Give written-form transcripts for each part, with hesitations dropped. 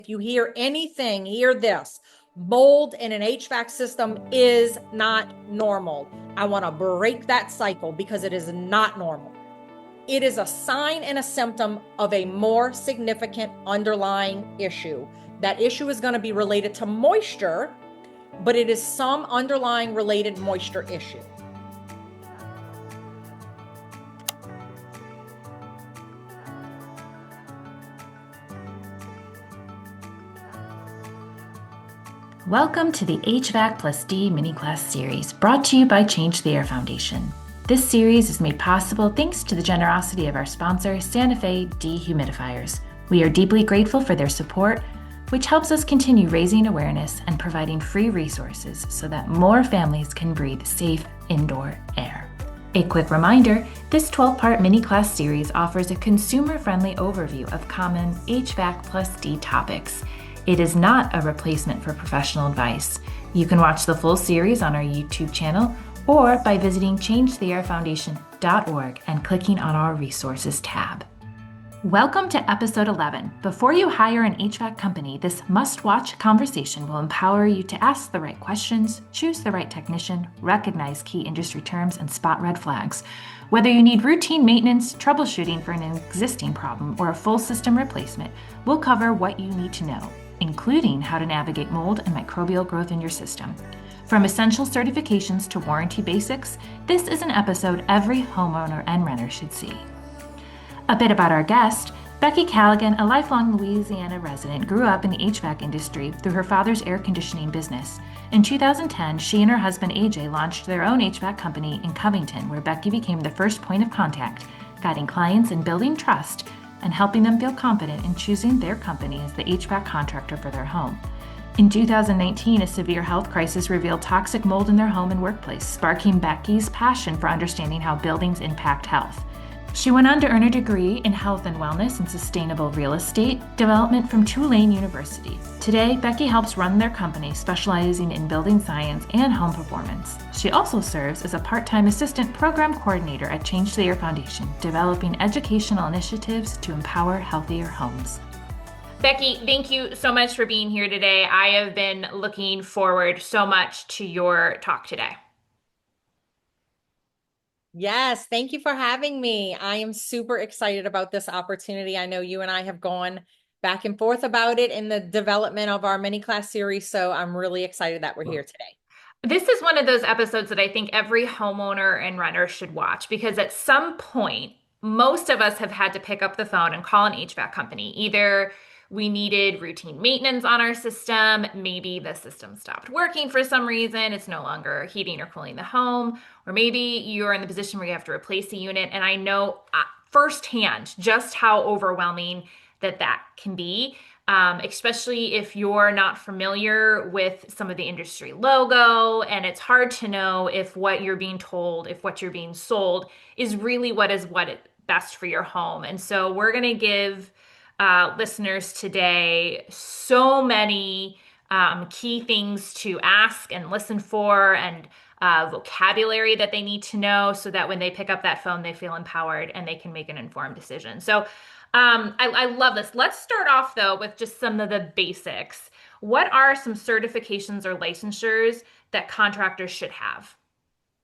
If you hear anything, hear this. Mold in an HVAC system is not normal. I want to break that cycle because it is not normal. It is a sign and a symptom of a more significant underlying issue. That issue is going to be related to moisture, but it is some underlying related moisture issue. Welcome to the HVAC plus D mini class series brought to you by Change the Air Foundation. This series is made possible thanks to the generosity of our sponsor, Santa Fe Dehumidifiers. We are deeply grateful for their support, which helps us continue raising awareness and providing free resources so that more families can breathe safe indoor air. A quick reminder, this 12-part mini class series offers a consumer-friendly overview of common HVAC plus D topics. It is not a replacement for professional advice. You can watch the full series on our YouTube channel or by visiting changetheairfoundation.org and clicking on our resources tab. Welcome to episode 11. Before you hire an HVAC company, this must-watch conversation will empower you to ask the right questions, choose the right technician, recognize key industry terms, and spot red flags. Whether you need routine maintenance, troubleshooting for an existing problem, or a full system replacement, we'll cover what you need to know, including how to navigate mold and microbial growth in your system. From essential certifications to warranty basics, this is an episode every homeowner and renter should see. A bit about our guest. Becky Callegan, a lifelong Louisiana resident, grew up in the HVAC industry through her father's air conditioning business. In 2010, she and her husband AJ launched their own HVAC company in Covington, where Becky became the first point of contact, guiding clients in building trust and helping them feel confident in choosing their company as the HVAC contractor for their home. In 2019, a severe health crisis revealed toxic mold in their home and workplace, sparking Becky's passion for understanding how buildings impact health. She went on to earn a degree in health and wellness and sustainable real estate development from Tulane University. Today, Becky helps run their company, specializing in building science and home performance. She also serves as a part-time assistant program coordinator at Change the Air Foundation, developing educational initiatives to empower healthier homes. Becky, thank you so much for being here today. I have been looking forward so much to your talk today. Yes, thank you for having me. I am super excited about this opportunity. I know you and I have gone back and forth about it in the development of our mini class series, so I'm really excited that we're here today. This is one of those episodes that I think every homeowner and renter should watch because at some point, most of us have had to pick up the phone and call an HVAC company. Either we needed routine maintenance on our system, maybe the system stopped working for some reason, it's no longer heating or cooling the home, or maybe you're in the position where you have to replace a unit. And I know firsthand just how overwhelming that can be. Especially if you're not familiar with some of the industry logo, and it's hard to know if what you're being told, if what you're being sold is really what is best for your home. And so we're going to give listeners today so many key things to ask and listen for, and vocabulary that they need to know so that when they pick up that phone, they feel empowered and they can make an informed decision. So I love this. Let's start off though with just some of the basics. What are some certifications or licensures that contractors should have?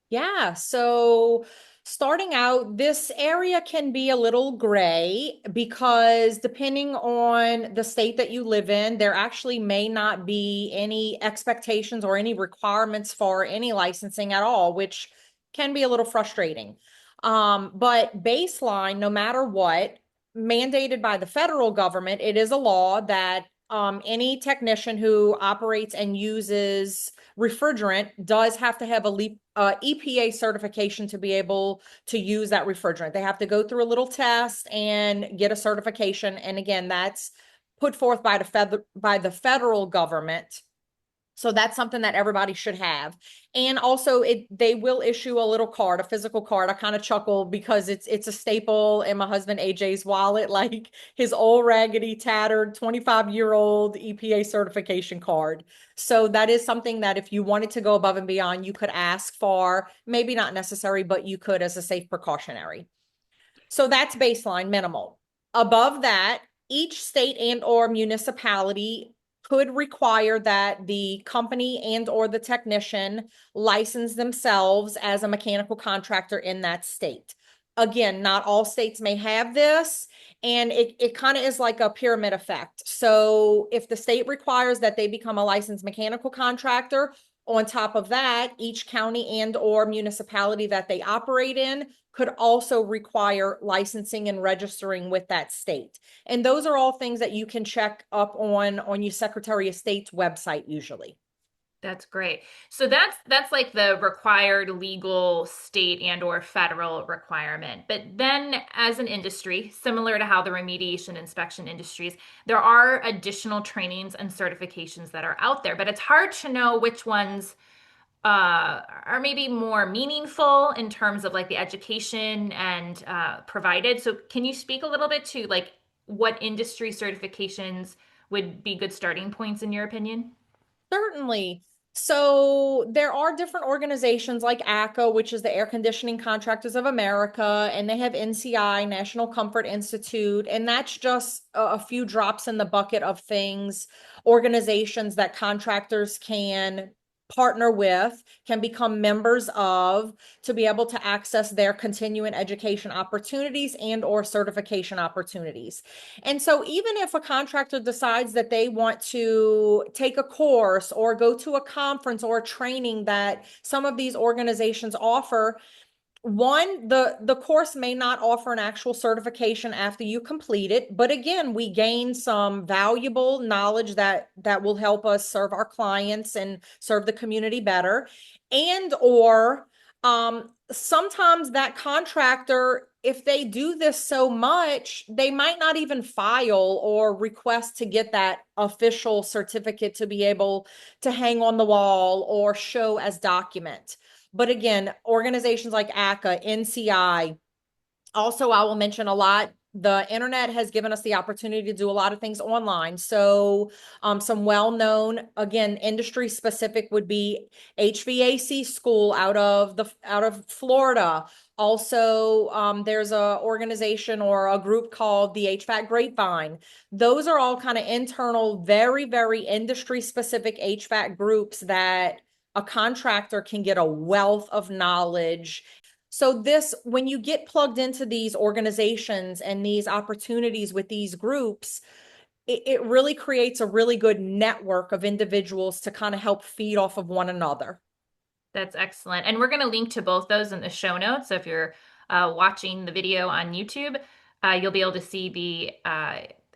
Yeah, so starting out, this area can be a little gray because depending on the state that you live in, there actually may not be any expectations or any requirements for any licensing at all, which can be a little frustrating. But baseline, no matter what, mandated by the federal government, it is a law that any technician who operates and uses refrigerant does have to have a EPA certification to be able to use that refrigerant. They have to go through a little test and get a certification. And again, that's put forth by the federal government. So that's something that everybody should have. And also they will issue a little card, a physical card. I kind of chuckle because it's a staple in my husband AJ's wallet, like his old raggedy tattered 25-year-old EPA certification card. So that is something that if you wanted to go above and beyond, you could ask for, maybe not necessary, but you could as a safe precautionary. So that's baseline minimal. Above that, each state and or municipality could require that the company and or the technician license themselves as a mechanical contractor in that state. Again, not all states may have this, and it kind of is like a pyramid effect. So if the state requires that they become a licensed mechanical contractor, on top of that, each county and or municipality that they operate in could also require licensing and registering with that state. And those are all things that you can check up on your Secretary of State's website usually. That's great. So that's like the required legal state and or federal requirement. But then as an industry, similar to how the remediation inspection industries, there are additional trainings and certifications that are out there, but it's hard to know which ones are maybe more meaningful in terms of like the education and provided. So can you speak a little bit to like what industry certifications would be good starting points in your opinion? Certainly. So there are different organizations like ACA, which is the Air Conditioning Contractors of America, and they have NCI, National Comfort Institute, and that's just a few drops in the bucket of things, organizations that contractors can partner with, can become members of to be able to access their continuing education opportunities and or certification opportunities. And so even if a contractor decides that they want to take a course or go to a conference or a training that some of these organizations offer, one, the course may not offer an actual certification after you complete it, but again, we gain some valuable knowledge that will help us serve our clients and serve the community better. And or sometimes that contractor, if they do this so much, they might not even file or request to get that official certificate to be able to hang on the wall or show as document. But again, organizations like ACA, NCI, also, I will mention a lot. The internet has given us the opportunity to do a lot of things online. So, some well-known, again, industry specific would be HVAC school out of Florida. Also, there's a organization or a group called the HVAC Grapevine. Those are all kind of internal, very, very industry specific HVAC groups that a contractor can get a wealth of knowledge. So this, when you get plugged into these organizations and these opportunities with these groups, it really creates a really good network of individuals to kind of help feed off of one another. That's excellent. And we're going to link to both those in the show notes. So if you're watching the video on YouTube, you'll be able to see the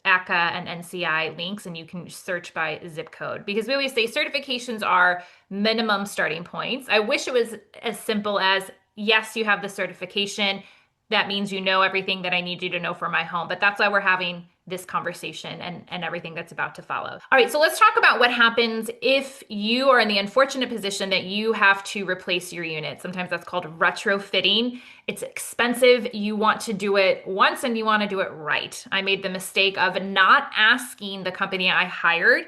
ACA and NCI links, and you can search by zip code because we always say certifications are minimum starting points. I wish it was as simple as yes, you have the certification. That means you know everything that I need you to know for my home. But that's why we're having this conversation and everything that's about to follow. All right, so let's talk about what happens if you are in the unfortunate position that you have to replace your unit. Sometimes that's called retrofitting. It's expensive. You want to do it once and you want to do it right. I made the mistake of not asking the company I hired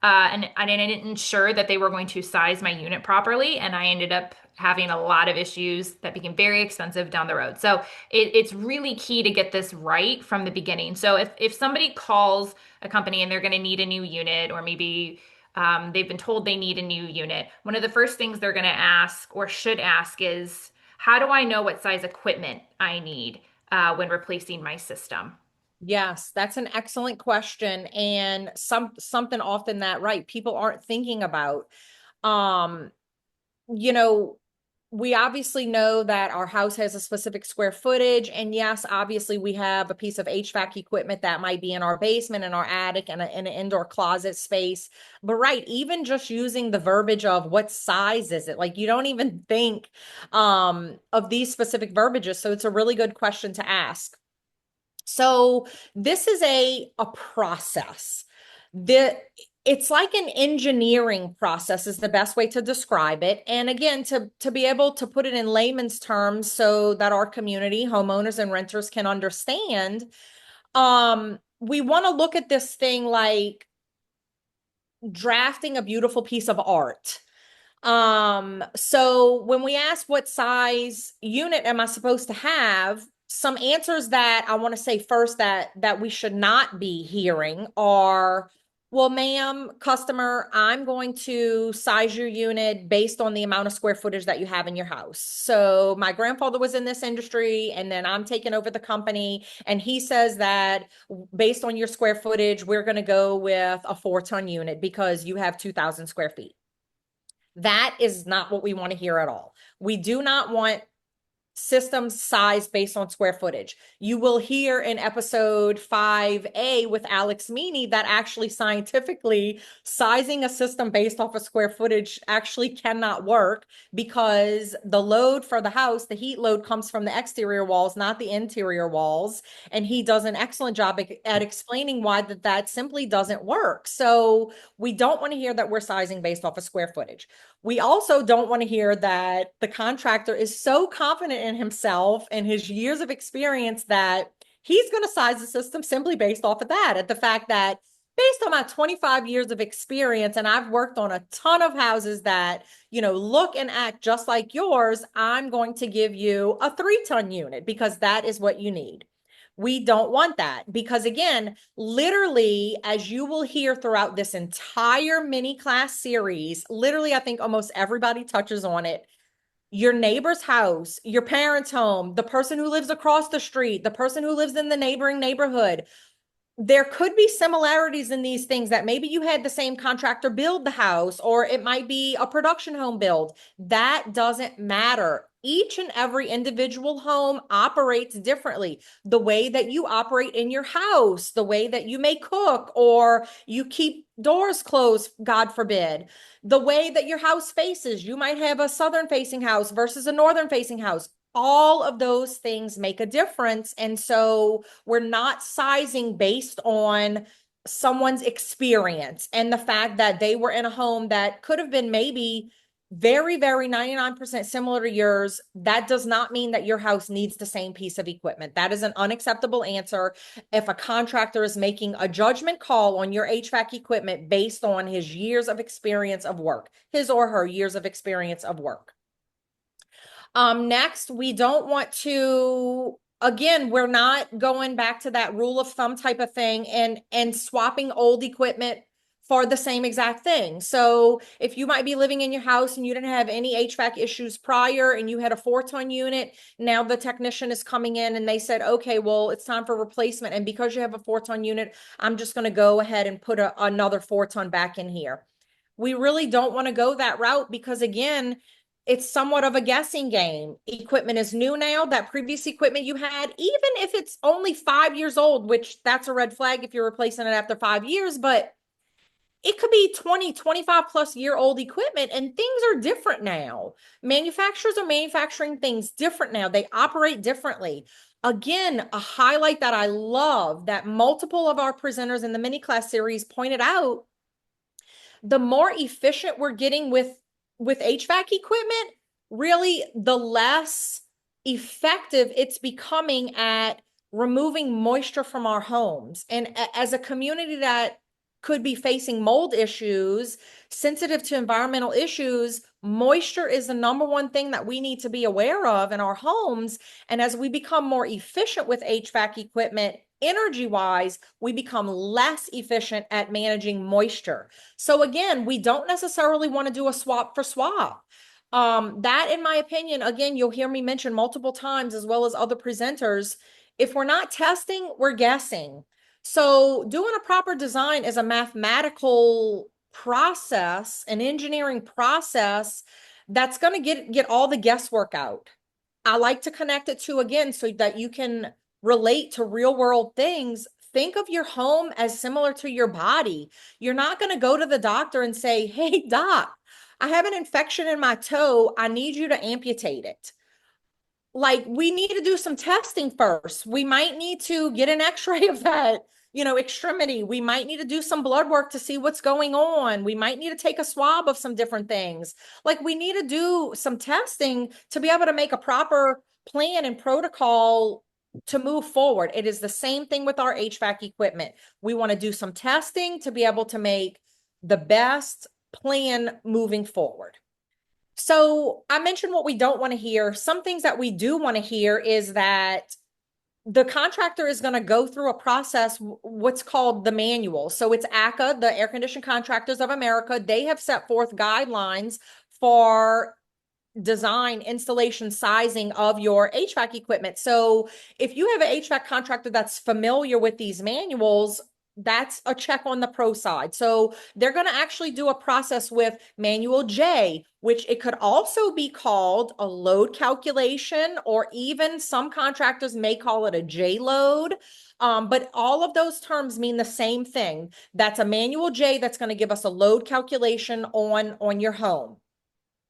and I didn't ensure that they were going to size my unit properly. And I ended up having a lot of issues that became very expensive down the road. So it's really key to get this right from the beginning. So if somebody calls a company and they're going to need a new unit, or maybe they've been told they need a new unit, one of the first things they're going to ask or should ask is, how do I know what size equipment I need when replacing my system? Yes, that's an excellent question and something often that right people aren't thinking about. Um, you know, we obviously know that our house has a specific square footage. And yes, obviously we have a piece of HVAC equipment that might be in our basement, in our attic, and in an indoor closet space. But right, even just using the verbiage of what size is it? Like you don't even think of these specific verbiages. So it's a really good question to ask. So this is a process. The It's like an engineering process is the best way to describe it. And again, to be able to put it in layman's terms so that our community, homeowners and renters can understand, we want to look at this thing like drafting a beautiful piece of art. So when we ask what size unit am I supposed to have, some answers that I want to say first that we should not be hearing are, well, ma'am, customer, I'm going to size your unit based on the amount of square footage that you have in your house. So my grandfather was in this industry, and then I'm taking over the company, and he says that based on your square footage, we're going to go with a 4-ton unit because you have 2,000 square feet. That is not what we want to hear at all. We do not want system size based on square footage. You will hear in episode 5A with Alex Meany that actually scientifically sizing a system based off of square footage actually cannot work because the load for the house, the heat load comes from the exterior walls, not the interior walls. And he does an excellent job at explaining why that simply doesn't work. So we don't want to hear that we're sizing based off of square footage. We also don't want to hear that the contractor is so confident in himself and his years of experience that he's going to size the system simply based off of that, at the fact that based on my 25 years of experience, and I've worked on a ton of houses that, look and act just like yours, I'm going to give you a 3-ton unit because that is what you need. We don't want that because, again, literally, as you will hear throughout this entire mini class series, literally, I think almost everybody touches on it. Your neighbor's house, your parents' home, the person who lives across the street, the person who lives in the neighboring neighborhood, there could be similarities in these things that maybe you had the same contractor build the house, or it might be a production home build. That doesn't matter. Each and every individual home operates differently. The way that you operate in your house, the way that you may cook or you keep doors closed, God forbid, the way that your house faces, you might have a southern facing house versus a northern facing house. All of those things make a difference. And so we're not sizing based on someone's experience and the fact that they were in a home that could have been maybe very, very 99% similar to yours. That does not mean that your house needs the same piece of equipment. That is an unacceptable answer. If a contractor is making a judgment call on your HVAC equipment based on his years of experience of work, his or her years of experience of work. Next, we don't want to, again, we're not going back to that rule of thumb type of thing and swapping old equipment for the same exact thing. So if you might be living in your house and you didn't have any HVAC issues prior and you had a 4-ton unit, now the technician is coming in and they said, okay, well, it's time for replacement. And because you have a 4-ton unit, I'm just going to go ahead and put another 4-ton back in here. We really don't want to go that route because, again, it's somewhat of a guessing game. Equipment is new now. That previous equipment you had, even if it's only 5 years old, which that's a red flag if you're replacing it after 5 years, but it could be 20, 25 plus year old equipment, and things are different now. Manufacturers are manufacturing things different now. They operate differently. Again, a highlight that I love that multiple of our presenters in the mini class series pointed out, the more efficient we're getting with HVAC equipment, really the less effective it's becoming at removing moisture from our homes. And as a community that could be facing mold issues, sensitive to environmental issues, moisture is the number one thing that we need to be aware of in our homes. And as we become more efficient with HVAC equipment, energy wise, we become less efficient at managing moisture. So again, we don't necessarily want to do a swap for swap. That, in my opinion, again, you'll hear me mention multiple times, as well as other presenters. If we're not testing, we're guessing. So doing a proper design is a mathematical process, an engineering process that's going to get all the guesswork out. I like to connect it to, again, so that you can relate to real world things. Think of your home as similar to your body. You're not going to go to the doctor and say, hey, doc, I have an infection in my toe. I need you to amputate it. Like, we need to do some testing first. We might need to get an x-ray of that, extremity. We might need to do some blood work to see what's going on. We might need to take a swab of some different things. Like, we need to do some testing to be able to make a proper plan and protocol to move forward. It is the same thing with our HVAC equipment. We want to do some testing to be able to make the best plan moving forward. So I mentioned what we don't want to hear. Some things that we do want to hear is that the contractor is going to go through a process, what's called the manual. So it's ACA, the Air Conditioned Contractors of America. They have set forth guidelines for design, installation, sizing of your HVAC equipment. So if you have an HVAC contractor that's familiar with these manuals, that's a check on the pro side. So they're going to actually do a process with manual J, which it could also be called a load calculation, or even some contractors may call it a J load. But all of those terms mean the same thing. That's a manual J that's going to give us a load calculation on your home.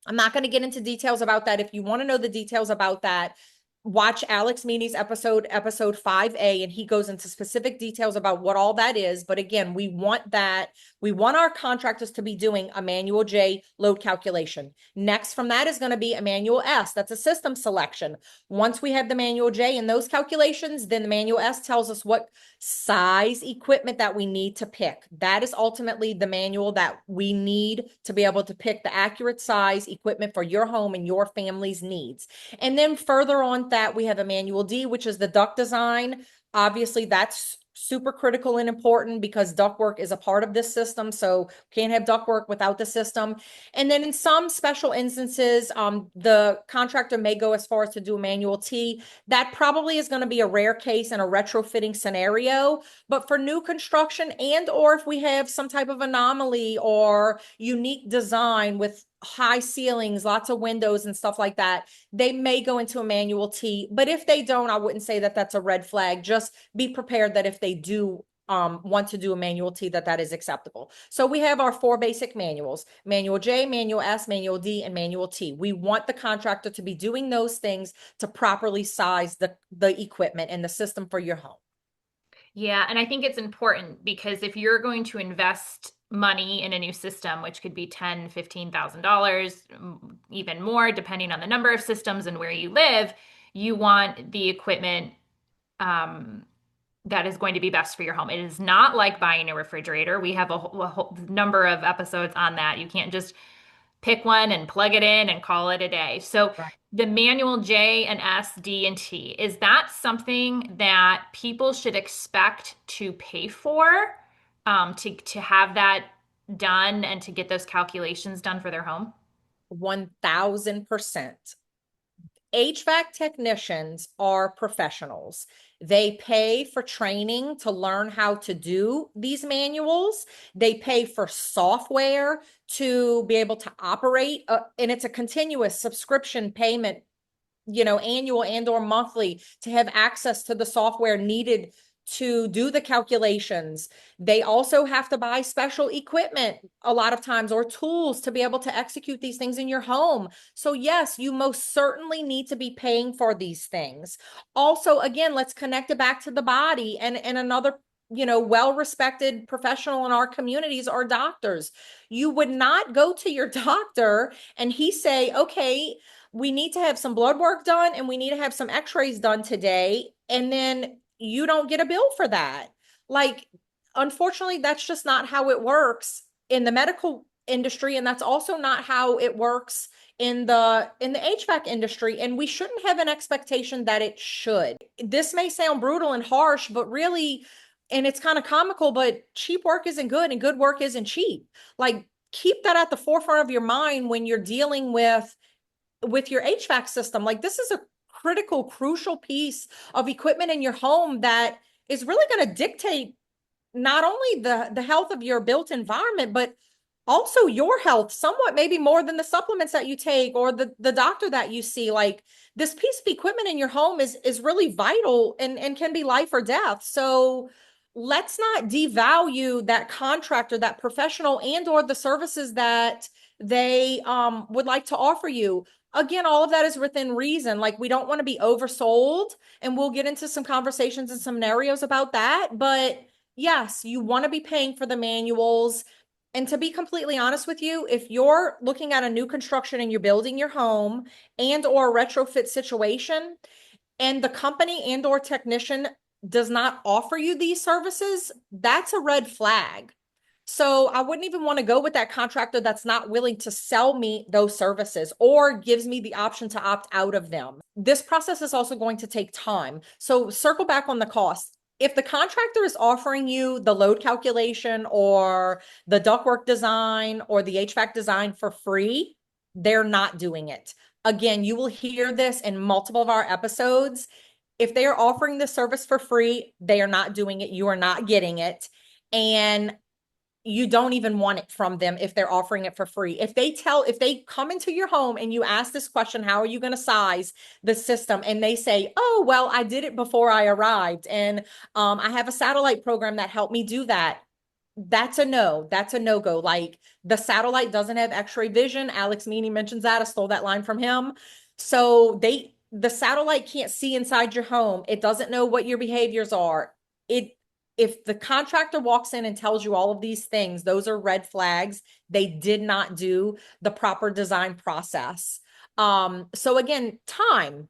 I'm not going to get into details about that. If you want to know the details about that, watch Alex Meany's episode 5A, and he goes into specific details about what all that is. But again, we want that. We want our contractors to be doing a manual J load calculation. Next from that is going to be a manual S. That's a system selection. Once we have the manual J and those calculations, then the manual S tells us what size equipment that we need to pick. That is ultimately the manual that we need to be able to pick the accurate size equipment for your home and your family's needs. And then further on that, we have a manual D, which is the duct design. Obviously, that's super critical and important because ductwork is a part of this system. So can't have ductwork without the system. And then in some special instances, the contractor may go as far as to do a manual T. That probably is going to be a rare case in a retrofitting scenario. But for new construction, and or if we have some type of anomaly or unique design with high ceilings, lots of windows and stuff like that, they may go into a manual T. But if they don't, I wouldn't say that that's a red flag. Just be prepared that if they do want to do a manual T, that is acceptable. So we have our 4 basic manuals: manual J, manual S, manual D, and manual T. We want the contractor to be doing those things to properly size the equipment and the system for your home. Yeah, and I think it's important because if you're going to invest money in a new system, which could be $10,000, $15,000, even more, depending on the number of systems and where you live, you want the equipment that is going to be best for your home. It is not like buying a refrigerator. We have a whole number of episodes on that. You can't just pick one and plug it in and call it a day. So Right. the manual J and S, D, and T, is that something that people should expect to pay for to have that done and to get those calculations done for their home? 1000%. HVAC technicians are professionals. They pay for training to learn how to do these manuals. They pay for software to be able to operate, and it's a continuous subscription payment, annual and or monthly, to have access to the software needed to do the calculations. They also have to buy special equipment a lot of times, or tools to be able to execute these things in your home. So yes, you most certainly need to be paying for these things. Also, again, let's connect it back to the body, and another well-respected professional in our communities are doctors. You would not go to your doctor and he say, okay, we need to have some blood work done and we need to have some x-rays done today, and then you don't get a bill for that. Like, unfortunately, that's just not how it works in the medical industry, and that's also not how it works in the HVAC industry, and we shouldn't have an expectation that it should. This may sound brutal and harsh, but really, and it's kind of comical, but cheap work isn't good and good work isn't cheap. Like, keep that at the forefront of your mind when you're dealing with your HVAC system. Like, this is a critical, crucial piece of equipment in your home that is really going to dictate not only the health of your built environment, but also your health, somewhat maybe more than the supplements that you take or the doctor that you see. Like, this piece of equipment in your home is really vital and can be life or death. So let's not devalue that contractor, that professional, and or the services that they would like to offer you. Again, all of that is within reason. Like, we don't want to be oversold, and we'll get into some conversations and some scenarios about that. But yes, you want to be paying for the manuals. And to be completely honest with you, if you're looking at a new construction and you're building your home and or a retrofit situation, and the company and or technician does not offer you these services, that's a red flag. So I wouldn't even want to go with that contractor that's not willing to sell me those services or gives me the option to opt out of them. This process is also going to take time. So circle back on the cost. If the contractor is offering you the load calculation or the ductwork design or the HVAC design for free, they're not doing it. Again, you will hear this in multiple of our episodes. If they are offering the service for free, they are not doing it. You are not getting it. And you don't even want it from them if they're offering it for free. If they come into your home and you ask this question, how are you going to size the system? And they say, oh, well, I did it before I arrived. And I have a satellite program that helped me do that. That's a no. That's a no-go. Like the satellite doesn't have X-ray vision. Alex Meany mentions that. I stole that line from him. So the satellite can't see inside your home. It doesn't know what your behaviors are. It If the contractor walks in and tells you all of these things, those are red flags. They did not do the proper design process. So again, time.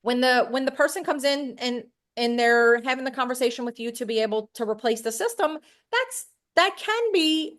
When the person comes in and they're having the conversation with you to be able to replace the system, that can be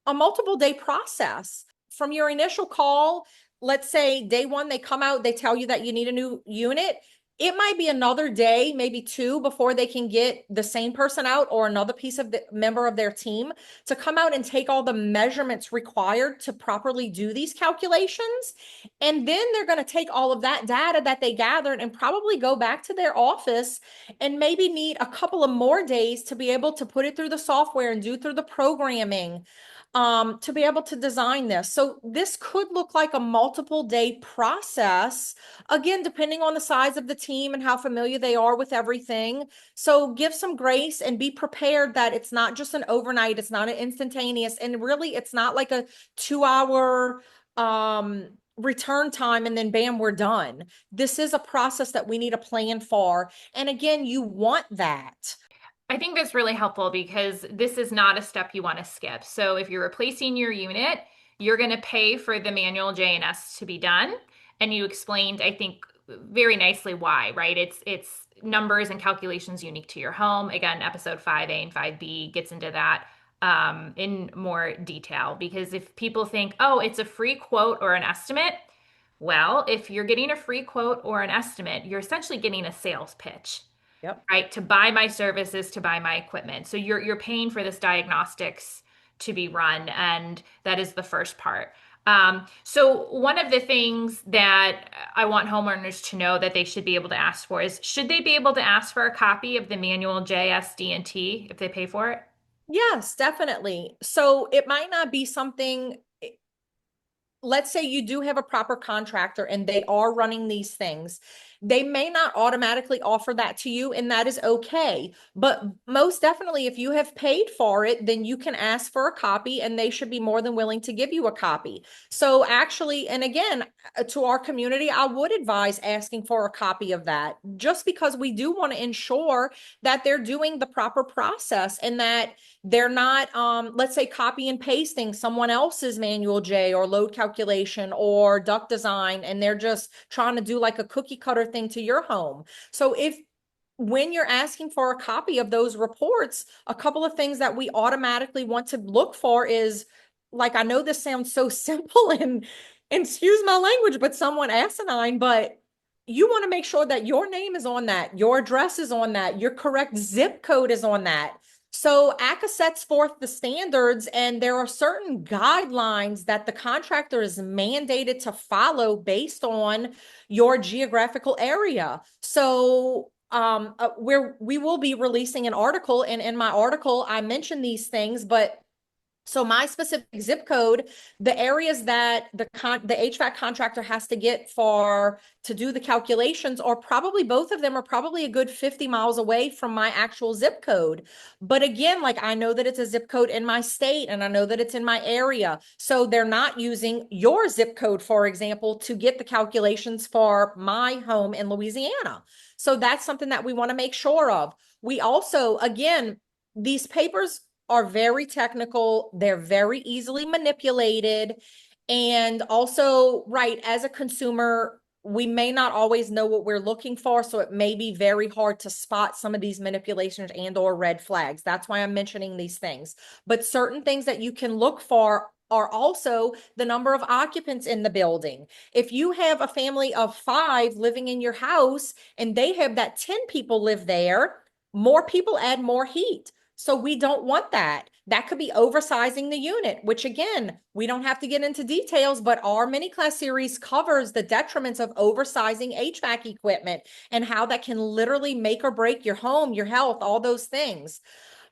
a multiple day process from your initial call. Let's say day one, they come out, they tell you that you need a new unit. It might be another day, maybe two, before they can get the same person out or another piece of the member of their team to come out and take all the measurements required to properly do these calculations. And then they're going to take all of that data that they gathered and probably go back to their office and maybe need a couple of more days to be able to put it through the software and do through the programming to be able to design this. So this could look like a multiple day process, again, depending on the size of the team and how familiar they are with everything. So give some grace and be prepared that it's not just an overnight, it's not an instantaneous, and really it's not like a 2 hour return time and then bam, we're done. This is a process that we need a plan for. And again, you want that. I think that's really helpful because this is not a step you want to skip. So if you're replacing your unit, you're going to pay for the manual J&S to be done. And you explained, I think, very nicely why, right? It's numbers and calculations unique to your home. Again, episode 5A and 5B gets into that in more detail. Because if people think, oh, it's a free quote or an estimate, well, if you're getting a free quote or an estimate, you're essentially getting a sales pitch, Yep. right? To buy my services, to buy my equipment. So you're paying for this diagnostics to be run, and that is the first part. So one of the things that I want homeowners to know that they should be able to ask for is, should they be able to ask for a copy of the manual JSD&T if they pay for it? Yes, definitely. So it might not be something, let's say you do have a proper contractor and they are running these things. They may not automatically offer that to you, and that is okay. But most definitely, if you have paid for it, then you can ask for a copy and they should be more than willing to give you a copy. So, actually, and again, to our community, I would advise asking for a copy of that just because we do want to ensure that they're doing the proper process and that they're not, let's say, copy and pasting someone else's manual J or load calculation or duct design, and they're just trying to do like a cookie cutter thing to your home. So if when you're asking for a copy of those reports, a couple of things that we automatically want to look for is, like, I know this sounds so simple and excuse my language, but somewhat asinine, but you want to make sure that your name is on that, your address is on that, your correct zip code is on that. So ACA sets forth the standards, and there are certain guidelines that the contractor is mandated to follow based on your geographical area. So we will be releasing an article, and in my article, I mention these things, but so my specific zip code, the areas that the HVAC contractor has to get to do the calculations, or probably both of them are probably a good 50 miles away from my actual zip code. But again, like, I know that it's a zip code in my state and I know that it's in my area. So they're not using your zip code, for example, to get the calculations for my home in Louisiana. So that's something that we want to make sure of. We also, again, these papers are very technical. They're very easily manipulated. And also, right, as a consumer, we may not always know what we're looking for, so it may be very hard to spot some of these manipulations and or red flags. That's why I'm mentioning these things. But certain things that you can look for are also the number of occupants in the building. If you have a family of 5 living in your house and they have that 10 people live there, more people add more heat. So we don't want that. That could be oversizing the unit, which again, we don't have to get into details, but our mini class series covers the detriments of oversizing HVAC equipment and how that can literally make or break your home, your health, all those things.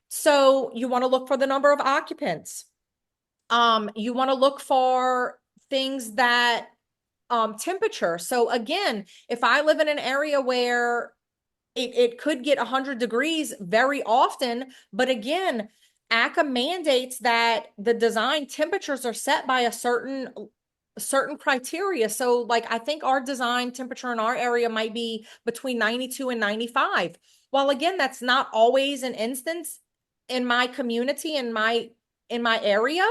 So you want to look for the number of occupants. You want to look for things that temperature. So again, if I live in an area where it could get 100 degrees very often, but again, ACA mandates that the design temperatures are set by a certain criteria. So like I think our design temperature in our area might be between 92 and 95. Well, again, that's not always an instance in my community, in my area.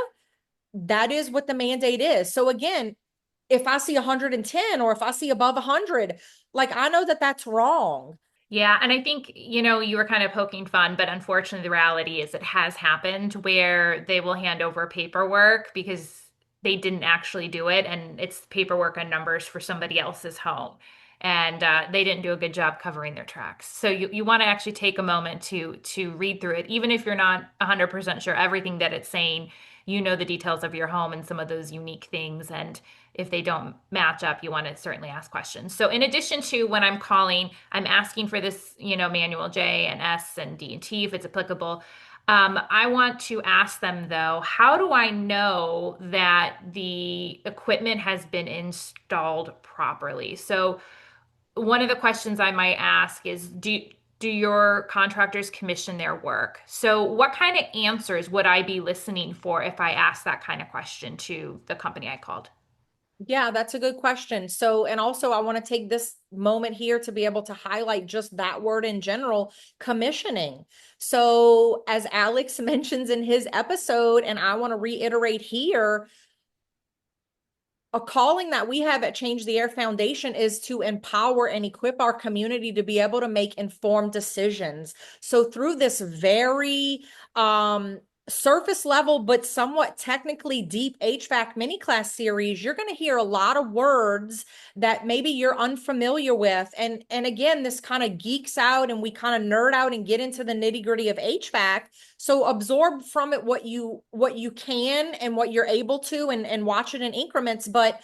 That is what the mandate is. So again, if I see 110 or if I see above 100, like I know that that's wrong. Yeah, and I think, you were kind of poking fun, but unfortunately, the reality is it has happened where they will hand over paperwork because they didn't actually do it, and it's paperwork and numbers for somebody else's home. And they didn't do a good job covering their tracks. So you want to actually take a moment to read through it, even if you're not 100% sure everything that it's saying, the details of your home and some of those unique things. And if they don't match up, you want to certainly ask questions. So in addition to when I'm calling, I'm asking for this, manual J and S and D and T if it's applicable. I want to ask them though, how do I know that the equipment has been installed properly? So one of the questions I might ask is, do your contractors commission their work? So what kind of answers would I be listening for if I asked that kind of question to the company I called? Yeah, that's a good question. So, and also I want to take this moment here to be able to highlight just that word in general, commissioning. So, as Alex mentions in his episode, and I want to reiterate here, a calling that we have at Change the Air Foundation is to empower and equip our community to be able to make informed decisions. So through this very surface level, but somewhat technically deep HVAC mini class series, you're going to hear a lot of words that maybe you're unfamiliar with. And again, this kind of geeks out and we kind of nerd out and get into the nitty gritty of HVAC. So absorb from it what you can and what you're able to and watch it in increments, but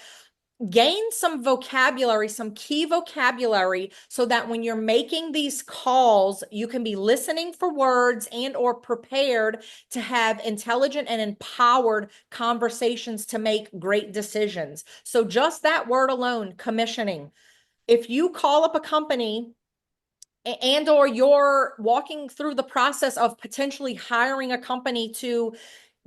gain some vocabulary, some key vocabulary so that when you're making these calls, you can be listening for words and or prepared to have intelligent and empowered conversations to make great decisions. So just that word alone, commissioning. If you call up a company and or you're walking through the process of potentially hiring a company to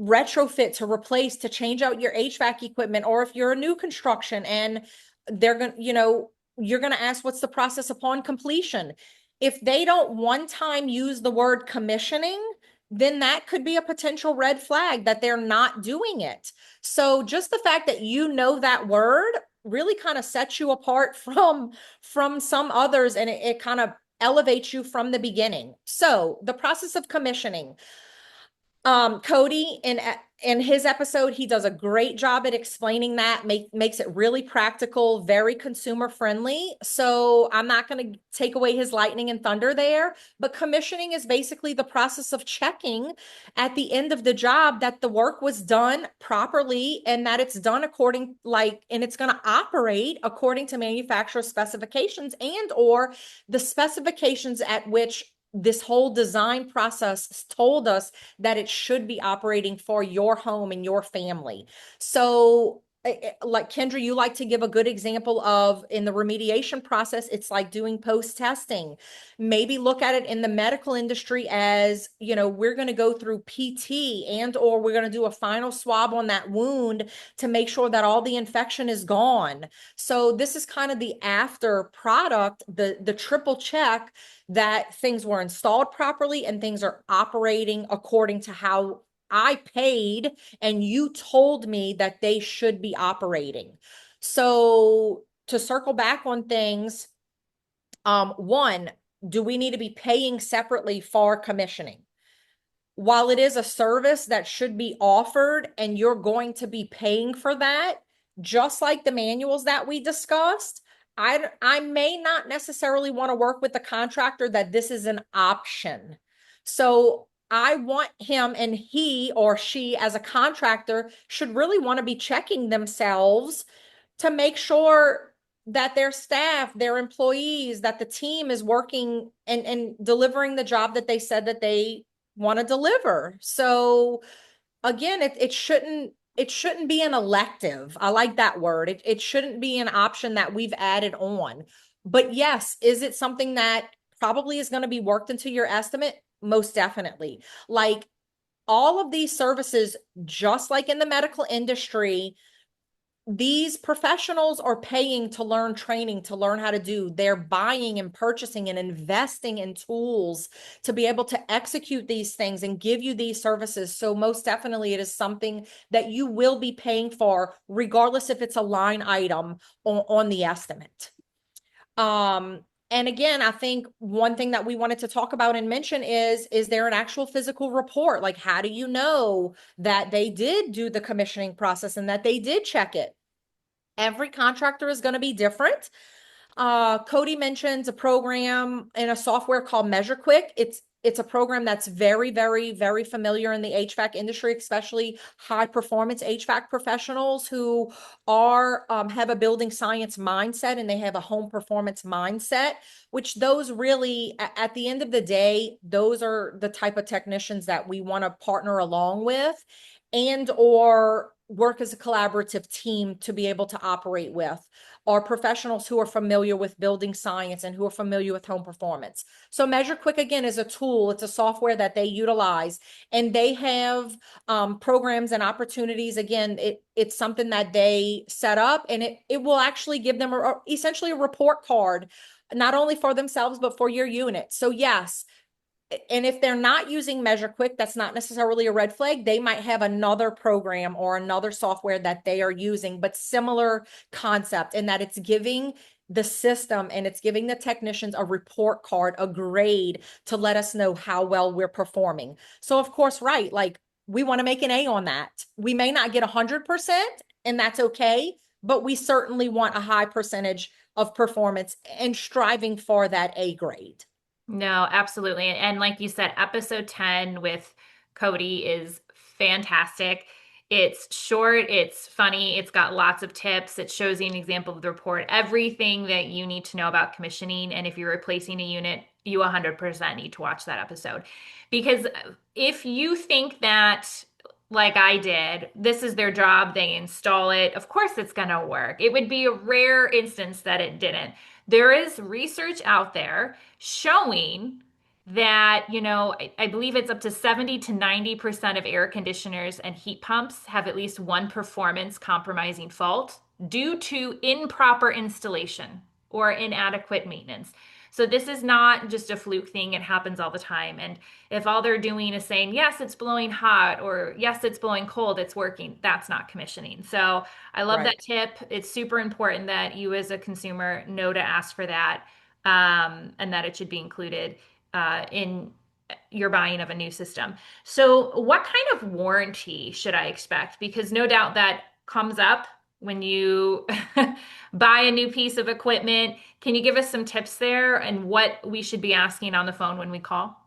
retrofit, to replace, to change out your HVAC equipment, or if you're a new construction and they're going to, you're going to ask what's the process upon completion. If they don't one time use the word commissioning, then that could be a potential red flag that they're not doing it. So just the fact that you know that word really kind of sets you apart from some others, and it kind of elevates you from the beginning. So the process of commissioning, Cody in his episode, he does a great job at explaining that, makes it really practical, very consumer friendly. So I'm not going to take away his lightning and thunder there, but commissioning is basically the process of checking at the end of the job that the work was done properly and that it's done and it's going to operate according to manufacturer specifications and or the specifications at which this whole design process told us that it should be operating for your home and your family. So like Kendra, you like to give a good example of in the remediation process, it's like doing post testing. Maybe look at it in the medical industry as, we're going to go through PT and or we're going to do a final swab on that wound to make sure that all the infection is gone. So this is kind of the after product, the triple check that things were installed properly and things are operating according to how I paid and you told me that they should be operating. So to circle back on things, one, do we need to be paying separately for commissioning? While it is a service that should be offered and you're going to be paying for that, just like the manuals that we discussed, I may not necessarily want to work with the contractor that this is an option. So I want him, and he or she as a contractor should really want to be checking themselves to make sure that their staff, their employees, that the team is working and delivering the job that they said that they want to deliver. So again, it shouldn't be an elective. I like that word. It shouldn't be an option that we've added on. But yes, is it something that probably is going to be worked into your estimate? Most definitely. Like all of these services, just like in the medical industry, these professionals are paying to learn training, to learn how to do. They're buying and purchasing and investing in tools to be able to execute these things and give you these services. So most definitely it is something that you will be paying for, regardless if it's a line item on the estimate. And again, I think one thing that we wanted to talk about and mention is there an actual physical report? Like, how do you know that they did do the commissioning process and that they did check it? Every contractor is going to be different. Cody mentions a program and a software called MeasureQuick. It's a program that's very, very, very familiar in the HVAC industry, especially high performance HVAC professionals who are have a building science mindset and they have a home performance mindset, which those really, at the end of the day, those are the type of technicians that we want to partner along with and or work as a collaborative team to be able to operate with, are professionals who are familiar with building science and who are familiar with home performance. So MeasureQuick, again, is a tool. It's a software that they utilize, and they have programs and opportunities. Again, it's something that they set up, and it will actually give them essentially a report card, not only for themselves, but for your unit. So yes, and if they're not using MeasureQuick, that's not necessarily a red flag. They might have another program or another software that they are using, but similar concept in that it's giving the system and it's giving the technicians a report card, a grade to let us know how well we're performing. So of course, right, like we want to make an A on that. We may not get 100%, and that's okay, but we certainly want a high percentage of performance and striving for that A grade. No, absolutely. And like you said, episode 10 with Cody is fantastic. It's short, it's funny, it's got lots of tips. It shows you an example of the report, everything that you need to know about commissioning. And if you're replacing a unit, you 100% need to watch that episode. Because if you think that, like I did, this is their job, they install it, of course it's going to work. It would be a rare instance that it didn't. There is research out there showing that, I believe it's up to 70 to 90% of air conditioners and heat pumps have at least one performance compromising fault due to improper installation or inadequate maintenance. So this is not just a fluke thing, it happens all the time. And if all they're doing is saying, yes, it's blowing hot or yes, it's blowing cold, it's working, that's not commissioning. So I love Right. that tip. It's super important that you as a consumer know to ask for that, and that it should be included in your buying of a new system. So, what kind of warranty should I expect? Because no doubt that comes up when you buy a new piece of equipment. Can you give us some tips there and what we should be asking on the phone when we call?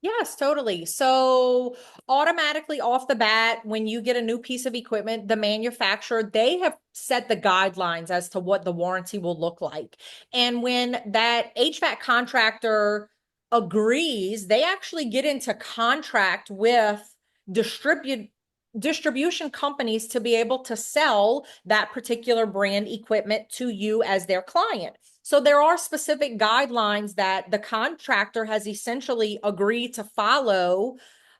Yes, totally. So automatically off the bat, when you get a new piece of equipment, the manufacturer, they have set the guidelines as to what the warranty will look like. And when that HVAC contractor agrees, they actually get into contract with distribute distribution companies to be able to sell that particular brand equipment to you as their client. So there are specific guidelines that the contractor has essentially agreed to follow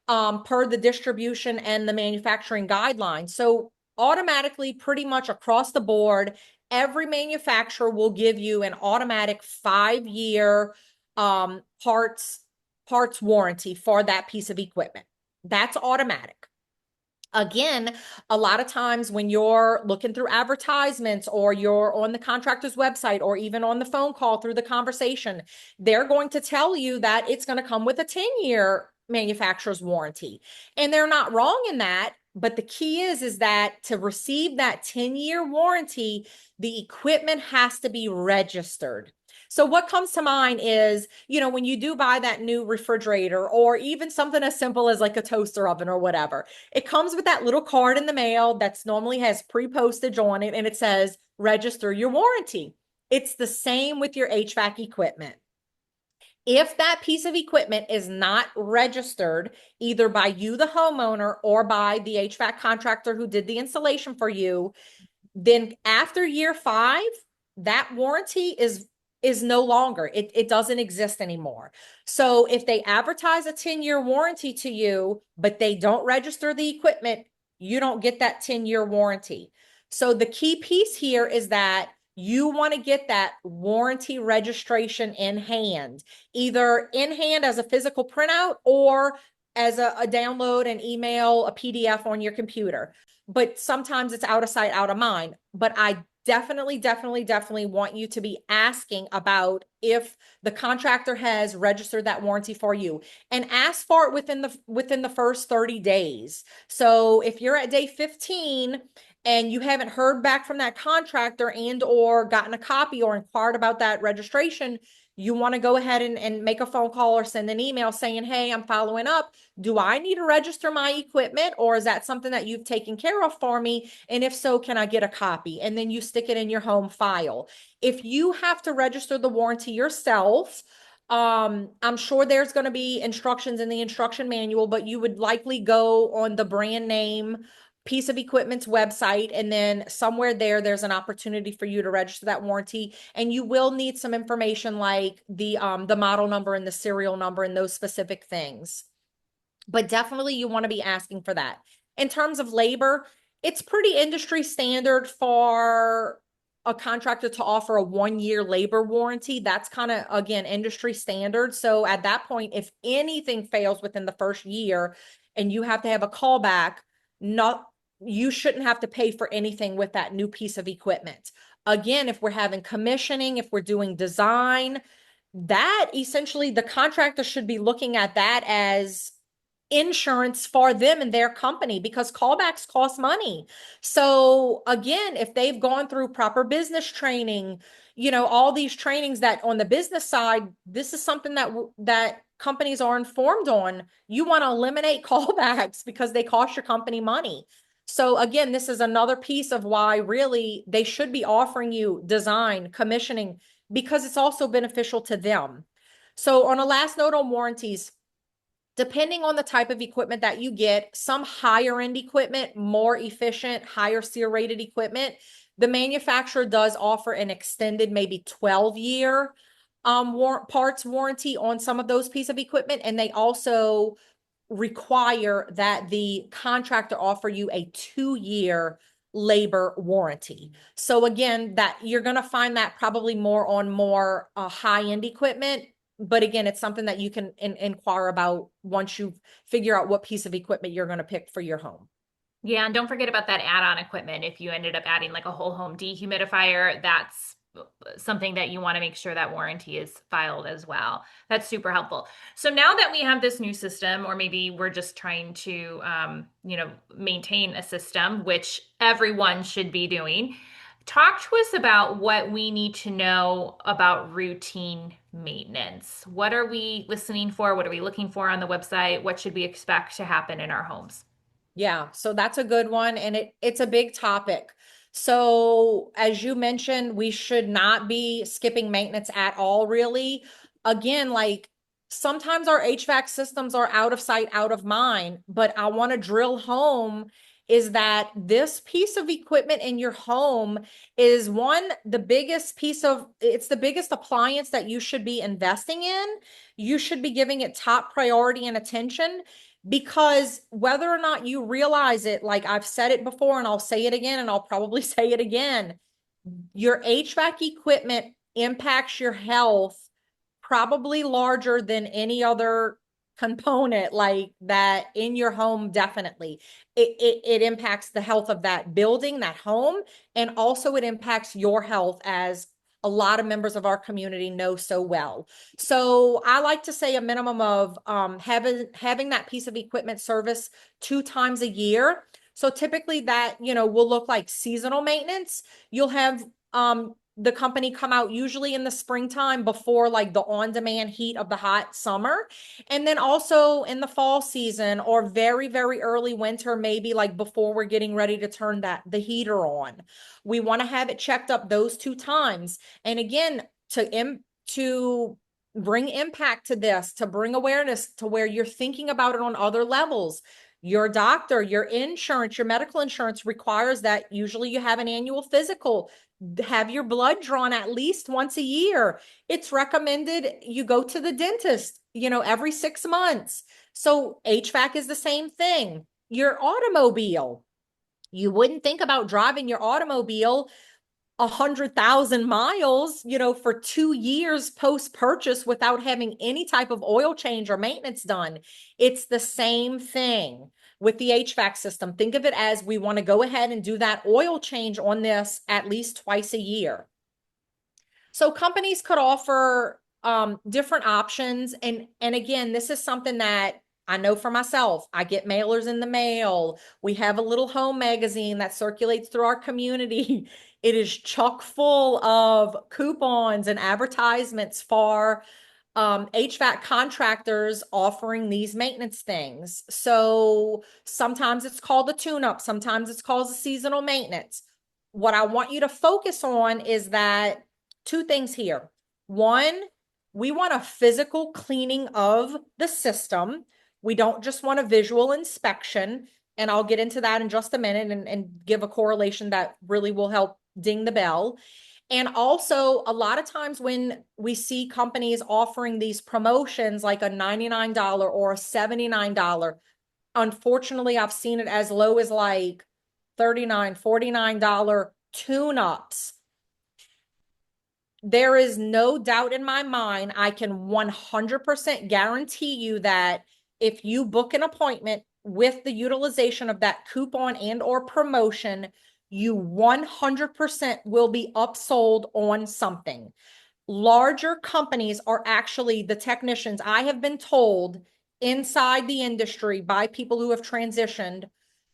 per the distribution and the manufacturing guidelines. So automatically, pretty much across the board, every manufacturer will give you an automatic 5-year parts warranty for that piece of equipment. That's automatic. Again, a lot of times when you're looking through advertisements or you're on the contractor's website or even on the phone call through the conversation, they're going to tell you that it's going to come with a 10-year manufacturer's warranty. And they're not wrong in that. But the key is that to receive that 10-year warranty, the equipment has to be registered. So what comes to mind is, when you do buy that new refrigerator or even something as simple as like a toaster oven or whatever, it comes with that little card in the mail that's normally has pre-postage on it and it says register your warranty. It's the same with your HVAC equipment. If that piece of equipment is not registered either by you, the homeowner, or by the HVAC contractor who did the installation for you, then after year 5, that warranty is no longer, it doesn't exist anymore. So if they advertise a 10-year warranty to you, but they don't register the equipment, you don't get that 10-year warranty. So the key piece here is that you want to get that warranty registration in hand, either in hand as a physical printout or as a download, an email, a PDF on your computer. But sometimes it's out of sight, out of mind. But I definitely want you to be asking about if the contractor has registered that warranty for you, and ask for it within the first 30 days. So if you're at day 15 and you haven't heard back from that contractor and or gotten a copy or inquired about that registration, you want to go ahead and make a phone call or send an email saying, hey, I'm following up. Do I need to register my equipment, or is that something that you've taken care of for me? And if so, can I get a copy? And then you stick it in your home file. If you have to register the warranty yourself, I'm sure there's going to be instructions in the instruction manual, but you would likely go on the brand name piece of equipment's website, and then somewhere there's an opportunity for you to register that warranty, and you will need some information like the model number and the serial number and those specific things. But definitely you want to be asking for that. In terms of labor, it's pretty industry standard for a contractor to offer a 1-year labor warranty. That's kind of, again, industry standard. So at that point, if anything fails within the first year and you have to have a callback, not you shouldn't have to pay for anything with that new piece of equipment. Again, if we're having commissioning, if we're doing design, that essentially the contractor should be looking at that as insurance for them and their company, because callbacks cost money. So again, if they've gone through proper business training, all these trainings that on the business side, this is something that companies are informed on. You want to eliminate callbacks because they cost your company money. So again, this is another piece of why really they should be offering you design, commissioning, because it's also beneficial to them. So on a last note on warranties, depending on the type of equipment that you get, some higher end equipment, more efficient, higher SEER rated equipment, the manufacturer does offer an extended, maybe 12-year parts warranty on some of those pieces of equipment. And they also require that the contractor offer you a 2-year labor warranty. So again, that you're going to find that probably more on more high-end equipment. But again, it's something that you can inquire about once you figure out what piece of equipment you're going to pick for your home. Yeah, and don't forget about that add-on equipment. If you ended up adding like a whole home dehumidifier, that's something that you want to make sure that warranty is filed as well. That's super helpful. So now that we have this new system, or maybe we're just trying to, maintain a system, which everyone should be doing, talk to us about what we need to know about routine maintenance. What are we listening for? What are we looking for on the website? What should we expect to happen in our homes? Yeah, so that's a good one, and it's a big topic. So as you mentioned, we should not be skipping maintenance at all, really. Again, like sometimes our HVAC systems are out of sight, out of mind, but I want to drill home is that this piece of equipment in your home is it's the biggest appliance that you should be investing in. You should be giving it top priority and attention, because whether or not you realize it, like I've said it before and I'll say it again and I'll probably say it again, your HVAC equipment impacts your health probably larger than any other component like that in your home, definitely. It impacts the health of that building, that home, and also it impacts your health, as a lot of members of our community know so well. So I like to say a minimum of having that piece of equipment service 2 times a year. So typically that, will look like seasonal maintenance. You'll have the company come out usually in the springtime before like the on-demand heat of the hot summer. And then also in the fall season or very, very early winter, maybe like before we're getting ready to turn the heater on. We want to have it checked up those 2 times. And again, to bring impact to this, to bring awareness to where you're thinking about it on other levels. Your doctor, your insurance, your medical insurance requires that usually you have an annual physical, have your blood drawn at least once a year. It's recommended you go to the dentist, every 6 months. So HVAC is the same thing. Your automobile, you wouldn't think about driving your automobile 100,000 miles, for 2 years post purchase without having any type of oil change or maintenance done. It's the same thing with the HVAC system. Think of it as we want to go ahead and do that oil change on this at least twice a year. So companies could offer different options. And again, this is something that I know for myself. I get mailers in the mail. We have a little home magazine that circulates through our community. It is chock full of coupons and advertisements for HVAC contractors offering these maintenance things. So sometimes it's called a tune-up, sometimes it's called a seasonal maintenance. What I want you to focus on is that two things here. One, we want a physical cleaning of the system. We don't just want a visual inspection. And I'll get into that in just a minute and give a correlation that really will help ding the bell. And also, a lot of times when we see companies offering these promotions like a $99 or a $79, unfortunately, I've seen it as low as like $39, $49 tune-ups. There is no doubt in my mind, I can 100% guarantee you that if you book an appointment with the utilization of that coupon and or promotion, you 100% will be upsold on something. Larger companies are actually the technicians. I have been told inside the industry by people who have transitioned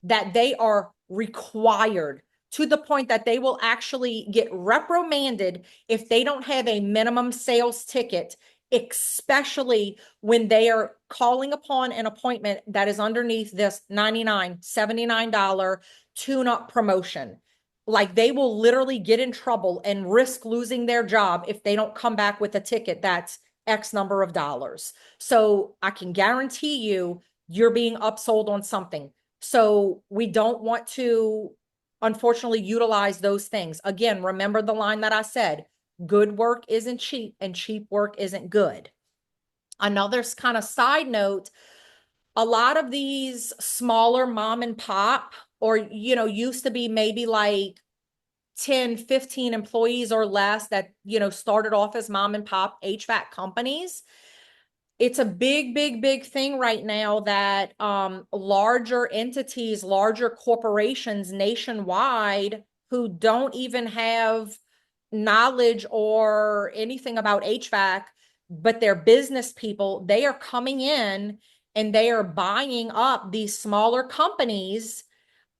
that they are required to the point that they will actually get reprimanded if they don't have a minimum sales ticket, especially when they are calling upon an appointment that is underneath this $99, $79 tune-up promotion. Like they will literally get in trouble and risk losing their job if they don't come back with a ticket that's X number of dollars. So I can guarantee you, you're being upsold on something. So we don't want to, unfortunately, utilize those things. Again, remember the line that I said, good work isn't cheap and cheap work isn't good. Another kind of side note, a lot of these smaller mom and pop, or, used to be maybe like 10, 15 employees or less that, started off as mom and pop HVAC companies. It's a big, big, big thing right now that larger entities, larger corporations nationwide who don't even have knowledge or anything about HVAC, but they're business people, they are coming in and they are buying up these smaller companies,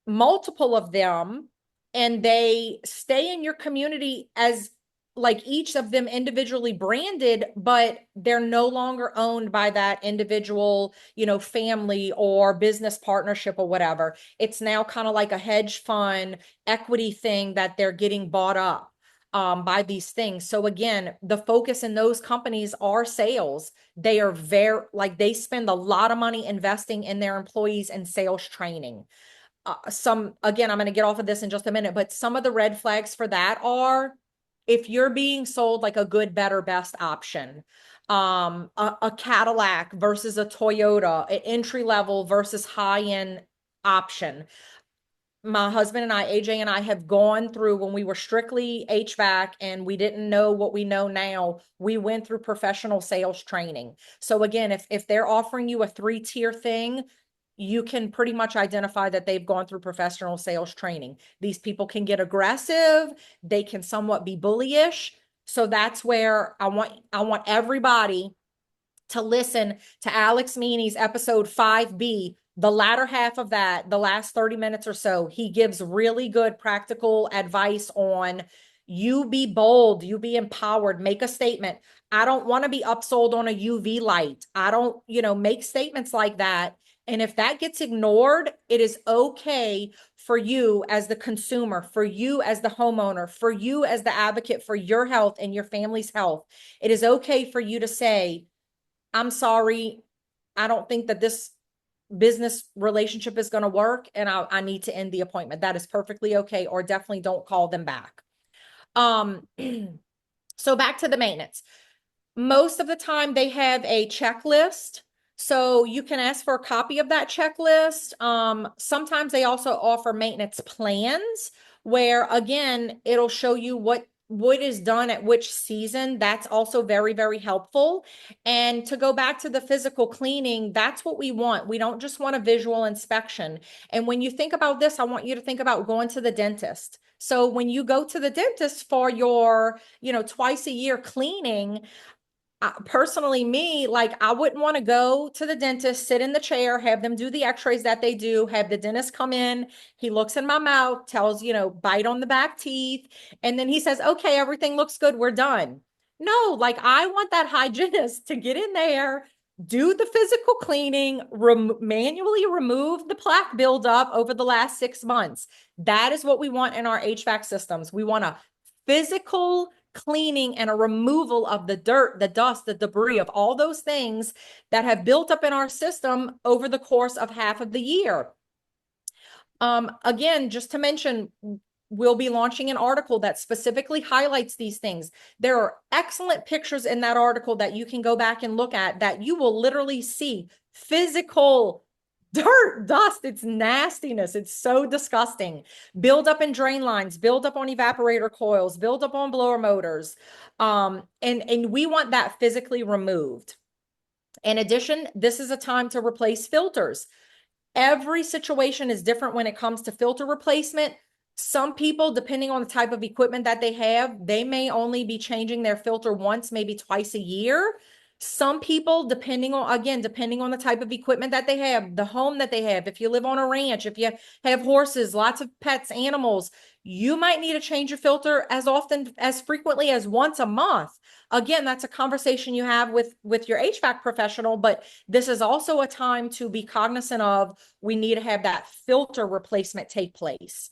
multiple of them, and they stay in your community as like each of them individually branded, but they're no longer owned by that individual, family or business partnership or whatever. It's now kind of like a hedge fund equity thing that they're getting bought up by these things. So again, the focus in those companies are sales. They are like they spend a lot of money investing in their employees and sales training. Again, I'm going to get off of this in just a minute, but some of the red flags for that are if you're being sold like a good, better, best option, a Cadillac versus a Toyota, an entry level versus high end option. my husband and I, AJ and I, have gone through when we were strictly HVAC and we didn't know what we know now. We went through professional sales training. So again, if they're offering you a 3-tier thing, you can pretty much identify that they've gone through professional sales training. These people can get aggressive, they can somewhat be bullyish. So that's where I want everybody to listen to Alex Meany's episode 5B, the latter half of that, the last 30 minutes or so. He gives really good practical advice on you be bold, you be empowered, make a statement. I don't want to be upsold on a UV light. I don't, make statements like that. And if that gets ignored, it is okay for you as the consumer, for you as the homeowner, for you as the advocate for your health and your family's health. It is okay for you to say, I'm sorry, I don't think that this business relationship is going to work and I need to end the appointment. That is perfectly okay, or definitely don't call them back. Um, so back to the maintenance. Most of the time they have a checklist. So you can ask for a copy of that checklist. Sometimes they also offer maintenance plans where, again, it'll show you what is done at which season. That's also very, very helpful. And to go back to the physical cleaning, that's what we want. We don't just want a visual inspection. And when you think about this, I want you to think about going to the dentist. So when you go to the dentist for your, twice a year cleaning, personally, me, like, I wouldn't want to go to the dentist, sit in the chair, have them do the x-rays that they do, have the dentist come in, he looks in my mouth, tells, bite on the back teeth, and then he says, okay, everything looks good, we're done. No, like, I want that hygienist to get in there, do the physical cleaning, manually remove the plaque buildup over the last 6 months. That is what we want in our HVAC systems. We want a physical cleaning and a removal of the dirt, the dust, the debris, of all those things that have built up in our system over the course of half of the year. Again, just to mention, we'll be launching an article that specifically highlights these things. There are excellent pictures in that article that you can go back and look at that you will literally see physical dirt, dust, it's nastiness. It's so disgusting. Build up in drain lines, build up on evaporator coils, build up on blower motors. And we want that physically removed. In addition, this is a time to replace filters. Every situation is different when it comes to filter replacement. Some people, depending on the type of equipment that they have, they may only be changing their filter once, maybe twice a year. Some people, depending on the type of equipment that they have, the home that they have, if you live on a ranch, if you have horses, lots of pets, animals, you might need to change your filter as frequently as once a month. Again, that's a conversation you have with your HVAC professional, but this is also a time to be cognizant of, we need to have that filter replacement take place.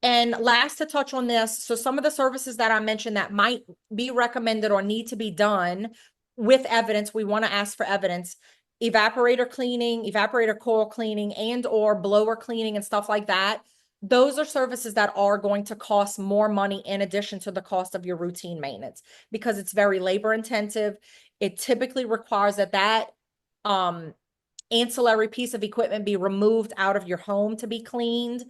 And last, to touch on this, so some of the services that I mentioned that might be recommended or need to be done with evidence, we want to ask for evidence: evaporator cleaning, evaporator coil cleaning, and or blower cleaning and stuff like that. Those are services that are going to cost more money in addition to the cost of your routine maintenance, because it's very labor intensive. It typically requires that ancillary piece of equipment be removed out of your home to be cleaned.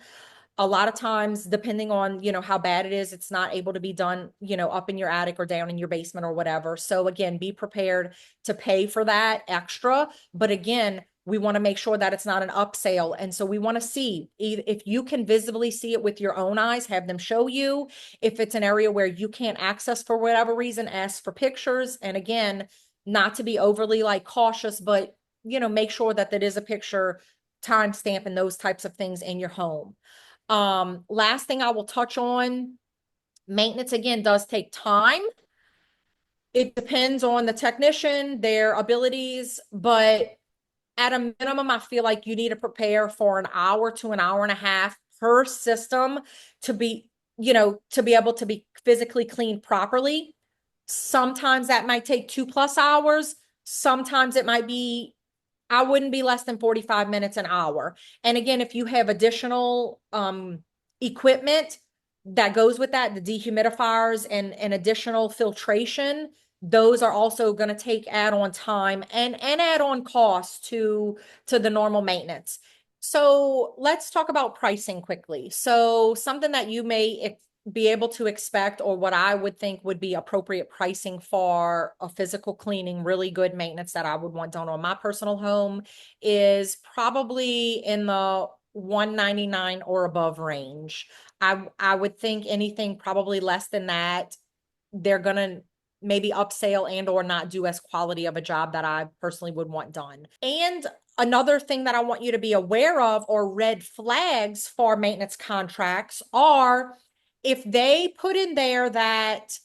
A lot of times, depending on, how bad it is, it's not able to be done, up in your attic or down in your basement or whatever. So again, be prepared to pay for that extra. But again, we want to make sure that it's not an upsell. And so we want to see if you can visibly see it with your own eyes, have them show you. If it's an area where you can't access for whatever reason, ask for pictures. And again, not to be overly cautious, but, make sure that is a picture, timestamp, and those types of things in your home. Last thing I will touch on, maintenance again does take time. It depends on the technician, their abilities, but at a minimum, I feel like you need to prepare for an hour to an hour and a half per system to be, to be able to be physically cleaned properly. Sometimes that might take 2+ hours. Sometimes it might be, I wouldn't be less than 45 minutes, an hour. And again, if you have additional equipment that goes with that, the dehumidifiers and additional filtration, those are also going to take add-on time and add-on costs to the normal maintenance. So let's talk about pricing quickly. So something that you may be able to expect, or what I would think would be appropriate pricing for a physical cleaning, really good maintenance that I would want done on my personal home is probably in the 199 or above range. I would think anything probably less than that, they're gonna maybe upsell and or not do as quality of a job that I personally would want done. And another thing that I want you to be aware of, or red flags for maintenance contracts, are if they put in there that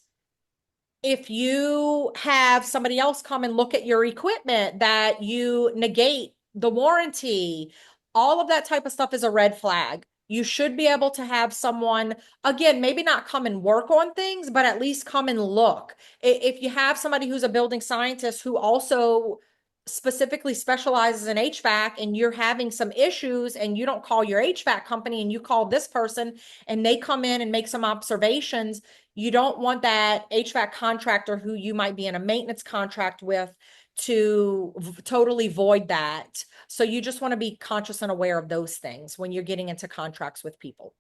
if you have somebody else come and look at your equipment, that you negate the warranty. All of that type of stuff is a red flag. You should be able to have someone, again, maybe not come and work on things, but at least come and look. If you have somebody who's a building scientist who also specifically specializes in HVAC, and you're having some issues and you don't call your HVAC company and you call this person and they come in and make some observations, you don't want that HVAC contractor who you might be in a maintenance contract with to totally void that. So you just want to be conscious and aware of those things when you're getting into contracts with people.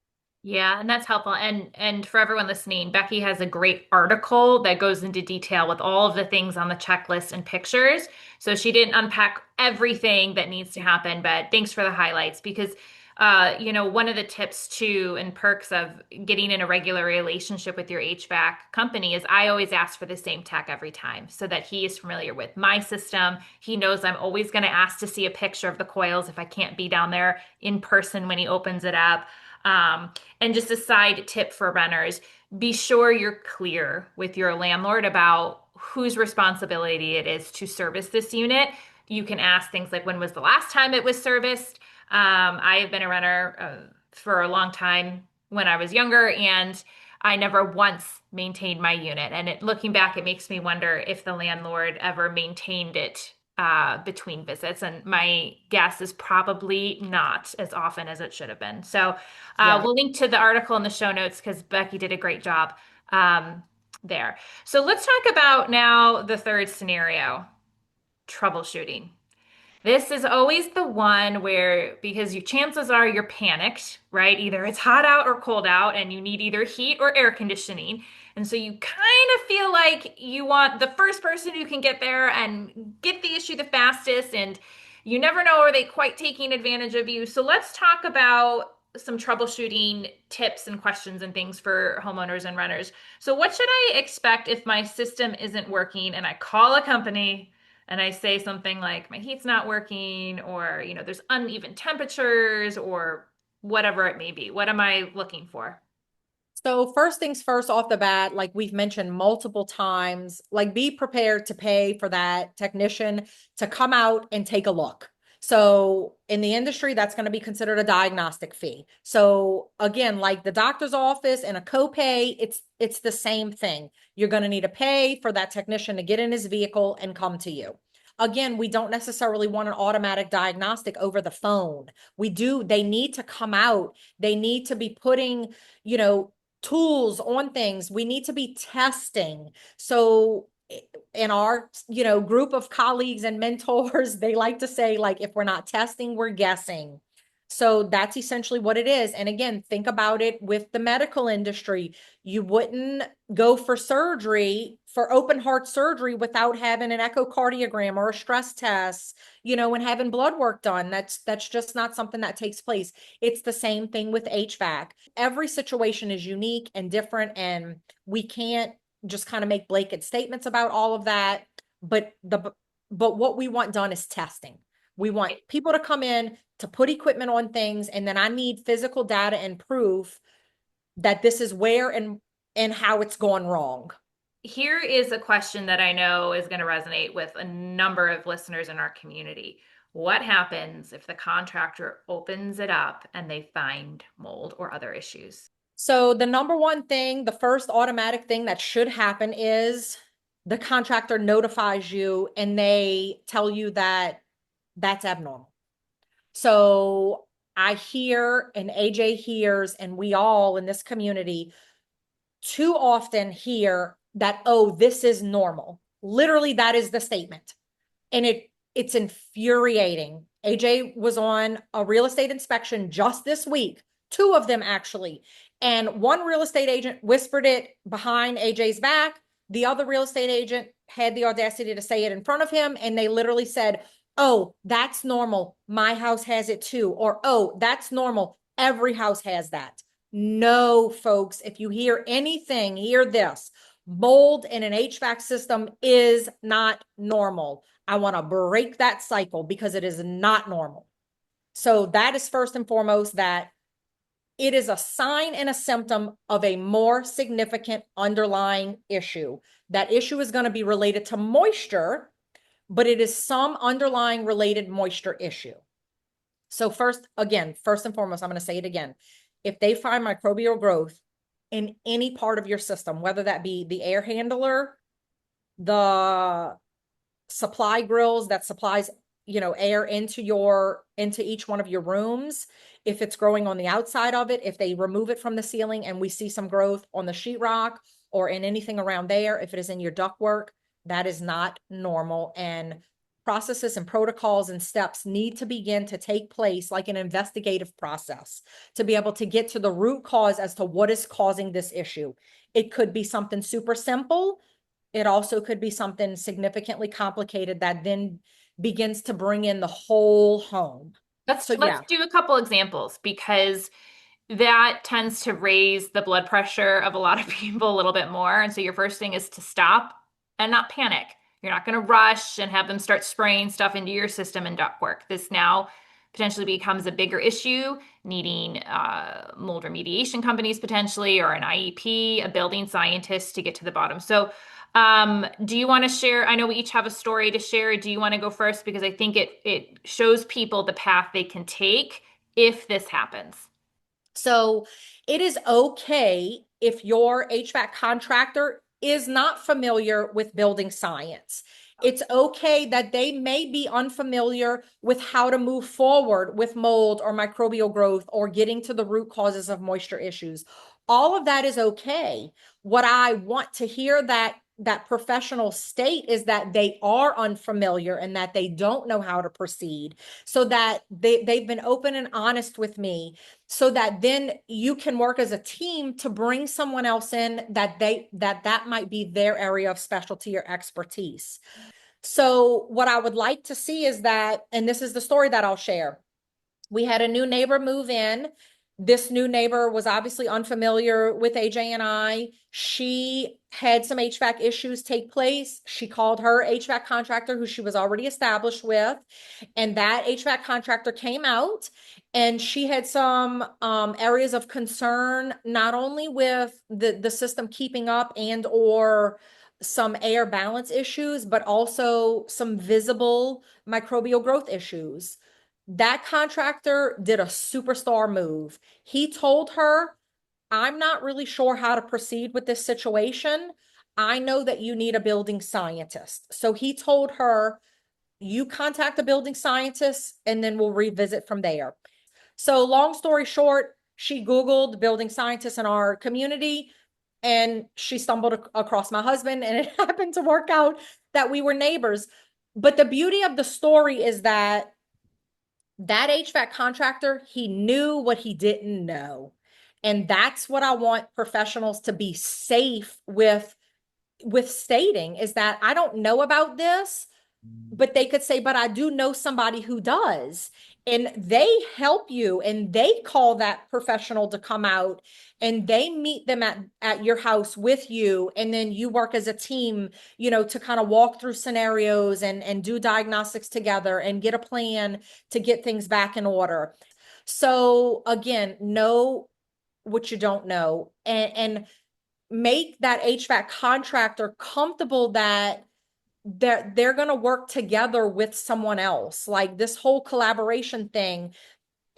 Yeah, and that's helpful. And for everyone listening, Becky has a great article that goes into detail with all of the things on the checklist and pictures. So she didn't unpack everything that needs to happen, but thanks for the highlights because one of the tips too and perks of getting in a regular relationship with your HVAC company is I always ask for the same tech every time so that he is familiar with my system. He knows I'm always going to ask to see a picture of the coils if I can't be down there in person when he opens it up. Um, and just a side tip for renters, be sure you're clear with your landlord about whose responsibility it is to service this unit. You can ask things like, when was the last time it was serviced? I have been a renter for a long time when I was younger, and I never once maintained my unit. And looking back, it makes me wonder if the landlord ever maintained it between visits. And my guess is probably not as often as it should have been. So Yeah. we'll link to the article in the show notes because Becky did a great job um, there. So let's talk about now the third scenario, troubleshooting. This is always the one where, because chances are you're panicked, right? Either it's hot out or cold out, and you need either heat or air conditioning. And so you kind of feel like you want the first person who can get there and get the issue the fastest. And you never know, are they quite taking advantage of you? So let's talk about some troubleshooting tips and questions and things for homeowners and renters. So, what should I expect if my system isn't working and I call a company? And I say something like, my heat's not working, or, there's uneven temperatures, or whatever it may be. What am I looking for? So first things first off the bat, like we've mentioned multiple times, like be prepared to pay for that technician to come out and take a look. So in the industry, that's going to be considered a diagnostic fee. So again, like the doctor's office and a copay, it's the same thing. You're going to need to pay for that technician to get in his vehicle and come to you. Again, we don't necessarily want an automatic diagnostic over the phone. They need to come out. They need to be putting, you know, tools on things. We need to be testing. So in our, group of colleagues and mentors, they like to say, like, if we're not testing, we're guessing. So that's essentially what it is. And again, think about it with the medical industry. You wouldn't go for surgery, for open heart surgery, without having an echocardiogram or a stress test, and having blood work done. That's just not something that takes place. It's the same thing with HVAC. Every situation is unique and different, and we can't just kind of make blanket statements about all of that. But what we want done is testing. We want people to come in to put equipment on things, and then I need physical data and proof that this is where and how it's gone wrong. Here is a question that I know is going to resonate with a number of listeners in our community. What happens if the contractor opens it up and they find mold or other issues? So the number one thing, the first automatic thing that should happen is the contractor notifies you and they tell you that that's abnormal. So I hear, and AJ hears, and we all in this community too often hear that, oh, this is normal. Literally, that is the statement. And it's infuriating. AJ was on a real estate inspection just this week, two of them actually. And one real estate agent whispered it behind AJ's back. The other real estate agent had the audacity to say it in front of him. And they literally said, "Oh, that's normal. My house has it too." Or, "Oh, that's normal. Every house has that." No, folks, if you hear anything, hear this. Mold in an HVAC system is not normal. I want to break that cycle because it is not normal. So that is first and foremost, that it is a sign and a symptom of a more significant underlying issue. That issue is going to be related to moisture, but it is some underlying related moisture issue. So first and foremost, I'm going to say it again. If they find microbial growth in any part of your system, whether that be the air handler, the supply grills that supplies, air into each one of your rooms, if it's growing on the outside of it, if they remove it from the ceiling and we see some growth on the sheetrock or in anything around there, if it is in your ductwork, that is not normal. And processes and protocols and steps need to begin to take place, like an investigative process, to be able to get to the root cause as to what is causing this issue. It could be something super simple. It also could be something significantly complicated that then begins to bring in the whole home. So Let's yeah. do a couple examples because that tends to raise the blood pressure of a lot of people a little bit more. And so your first thing is to stop and not panic. You're not going to rush and have them start spraying stuff into your system and ductwork. This now potentially becomes a bigger issue, needing mold remediation companies potentially, or an IEP, a building scientist to get to the bottom. So do you want to share? I know we each have a story to share. Do you want to go first? Because I think it shows people the path they can take if this happens. So it is okay if your HVAC contractor is not familiar with building science. It's okay that they may be unfamiliar with how to move forward with mold or microbial growth or getting to the root causes of moisture issues. All of that is okay. What I want to hear that professional state is that they are unfamiliar and that they don't know how to proceed, so that they've been open and honest with me, so that then you can work as a team to bring someone else in that might be their area of specialty or expertise. So what I would like to see is that, and this is the story that I'll share. We had a new neighbor move in. This new neighbor was obviously unfamiliar with AJ and I. She had some HVAC issues take place. She called her HVAC contractor, who she was already established with, and that HVAC contractor came out, and she had some areas of concern, not only with the system keeping up and or some air balance issues, but also some visible microbial growth issues. That contractor did a superstar move. He told her, "I'm not really sure how to proceed with this situation. I know that you need a building scientist." So he told her, "You contact the building scientist and then we'll revisit from there." So long story short, she Googled building scientists in our community and she stumbled across my husband, and it happened to work out that we were neighbors. But the beauty of the story is that HVAC contractor, he knew what he didn't know. And that's what I want professionals to be safe with stating, is that I don't know about this, but they could say, "But I do know somebody who does." And they help you and they call that professional to come out and they meet them at your house with you. And then you work as a team, to kind of walk through scenarios and do diagnostics together and get a plan to get things back in order. So again, know what you don't know, and make that HVAC contractor comfortable that they're going to work together with someone else. Like this whole collaboration thing,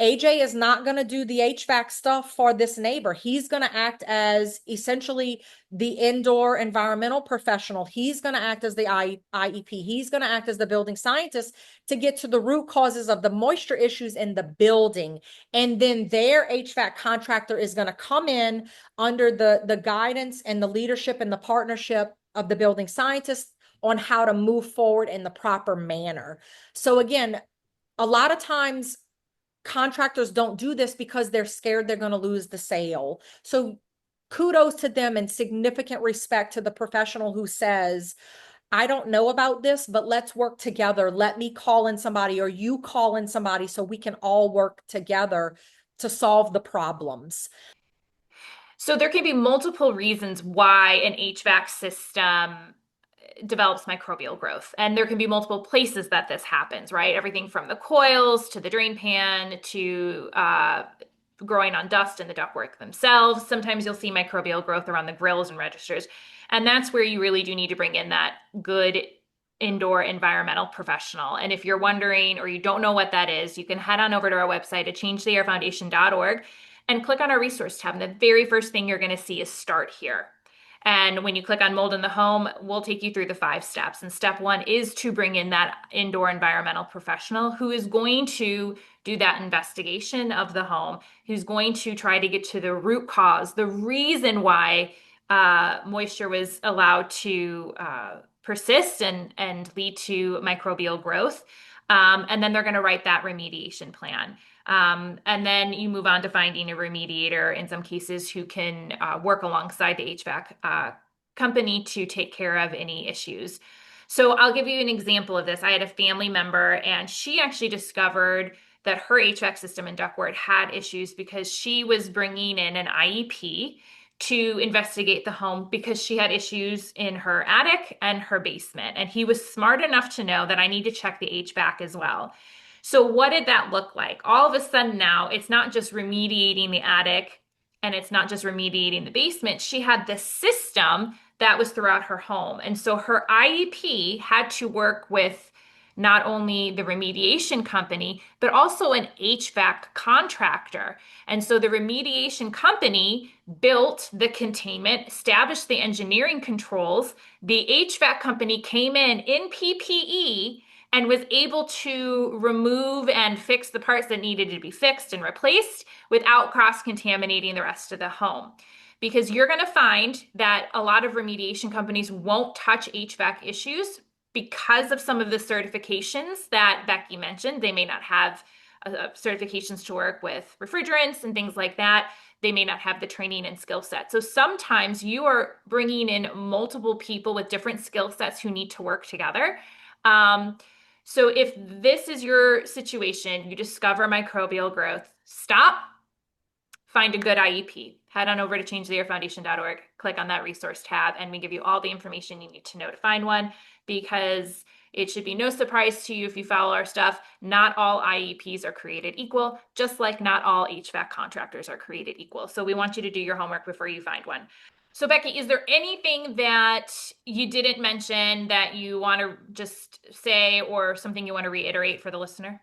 AJ is not going to do the HVAC stuff for this neighbor. He's going to act as essentially the indoor environmental professional. He's going to act as the IEP. He's going to act as the building scientist to get to the root causes of the moisture issues in the building. And then their HVAC contractor is going to come in under the guidance and the leadership and the partnership of the building scientist on how to move forward in the proper manner. So again, A lot of times contractors don't do this because they're scared they're going to lose the sale. So kudos to them and significant respect to the professional who says, I don't know about this, but let's work together. Let me call in somebody or you call in somebody so we can all work together to solve the problems. So there can be multiple reasons why an HVAC system develops microbial growth. And there can be multiple places that this happens, right? Everything from the coils to the drain pan to growing on dust in the ductwork themselves. Sometimes you'll see microbial growth around the grills and registers. And that's where you really do need to bring in that good indoor environmental professional. And if you're wondering or you don't know what that is, you can head on over to our website at changetheairfoundation.org and click on our resource tab. And the very first thing you're going to see is start here. And when you click on mold in the home, we'll take you through the 5 steps. And step 1 is to bring in that indoor environmental professional who is going to do that investigation of the home, who's going to try to get to the root cause, the reason why moisture was allowed to persist and lead to microbial growth. And then they're going to write that remediation plan. And then you move on to finding a remediator in some cases who can work alongside the HVAC company to take care of any issues. So I'll give you an example of this. I had a family member and she actually discovered that her HVAC system in ductwork had issues because she was bringing in an IEP to investigate the home because she had issues in her attic and her basement. And he was smart enough to know that I need to check the HVAC as well. So what did that look like? All of a sudden now, it's not just remediating the attic and it's not just remediating the basement. She had this system that was throughout her home. And so her IEP had to work with not only the remediation company, but also an HVAC contractor. And so the remediation company built the containment, established the engineering controls. The HVAC company came in PPE and was able to remove and fix the parts that needed to be fixed and replaced without cross-contaminating the rest of the home. Because you're going to find that a lot of remediation companies won't touch HVAC issues because of some of the certifications that Becky mentioned. They may not have certifications to work with refrigerants and things like that. They may not have the training and skill set. So sometimes you are bringing in multiple people with different skill sets who need to work together. So if this is your situation, you discover microbial growth, stop, find a good IEP. Head on over to changetheairfoundation.org, click on that resource tab, and we give you all the information you need to know to find one, because it should be no surprise to you if you follow our stuff. Not all IEPs are created equal, just like not all HVAC contractors are created equal. So we want you to do your homework before you find one. So Becky, is there anything that you didn't mention that you want to just say or something you want to reiterate for the listener?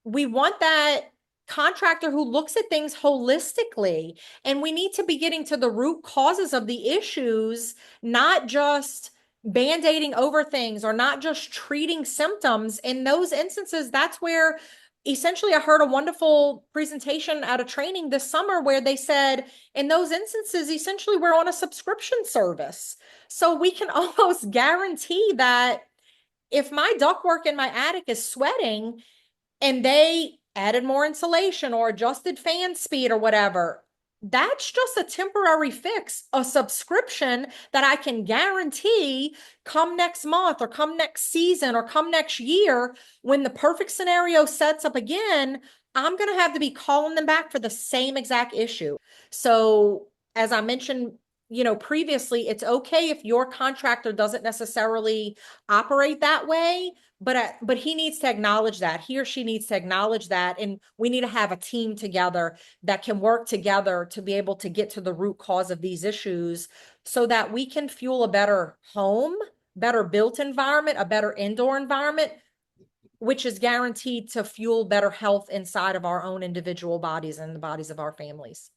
We want that contractor who looks at things holistically, and we need to be getting to the root causes of the issues, not just band-aiding over things or not just treating symptoms. In those instances, that's where essentially I heard a wonderful presentation at a training this summer where they said in those instances, essentially we're on a subscription service. So we can almost guarantee that if my ductwork in my attic is sweating and they added more insulation or adjusted fan speed or whatever, that's just a temporary fix, a subscription that I can guarantee come next month or come next season or come next year, when the perfect scenario sets up again, I'm going to have to be calling them back for the same exact issue. So as I mentioned, previously, it's okay if your contractor doesn't necessarily operate that way, but he needs to acknowledge that. He or she needs to acknowledge that, and we need to have a team together that can work together to be able to get to the root cause of these issues so that we can fuel a better home, better built environment, a better indoor environment, which is guaranteed to fuel better health inside of our own individual bodies and the bodies of our families.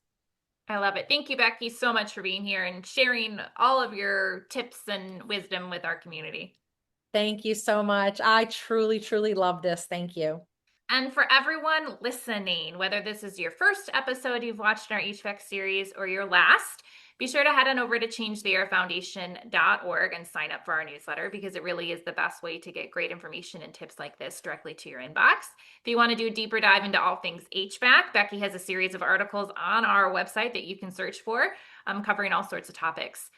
I love it. Thank you, Becky, so much for being here and sharing all of your tips and wisdom with our community. Thank you so much. I truly, truly love this. Thank you. And for everyone listening, whether this is your first episode you've watched in our HVAC series or your last, Be sure to head on over to changetheairfoundation.org and sign up for our newsletter because it really is the best way to get great information and tips like this directly to your inbox. If you want to do a deeper dive into all things HVAC, Becky has a series of articles on our website that you can search for, covering all sorts of topics.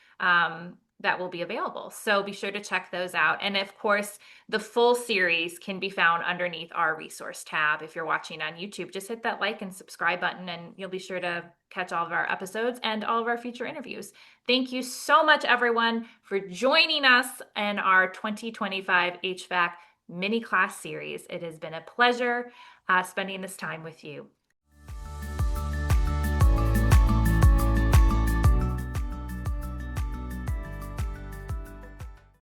That will be available. So be sure to check those out. And of course, the full series can be found underneath our resource tab. If you're watching on YouTube, just hit that like and subscribe button and you'll be sure to catch all of our episodes and all of our future interviews. Thank you so much, everyone, for joining us in our 2025 HVAC mini class series. It has been a pleasure spending this time with you.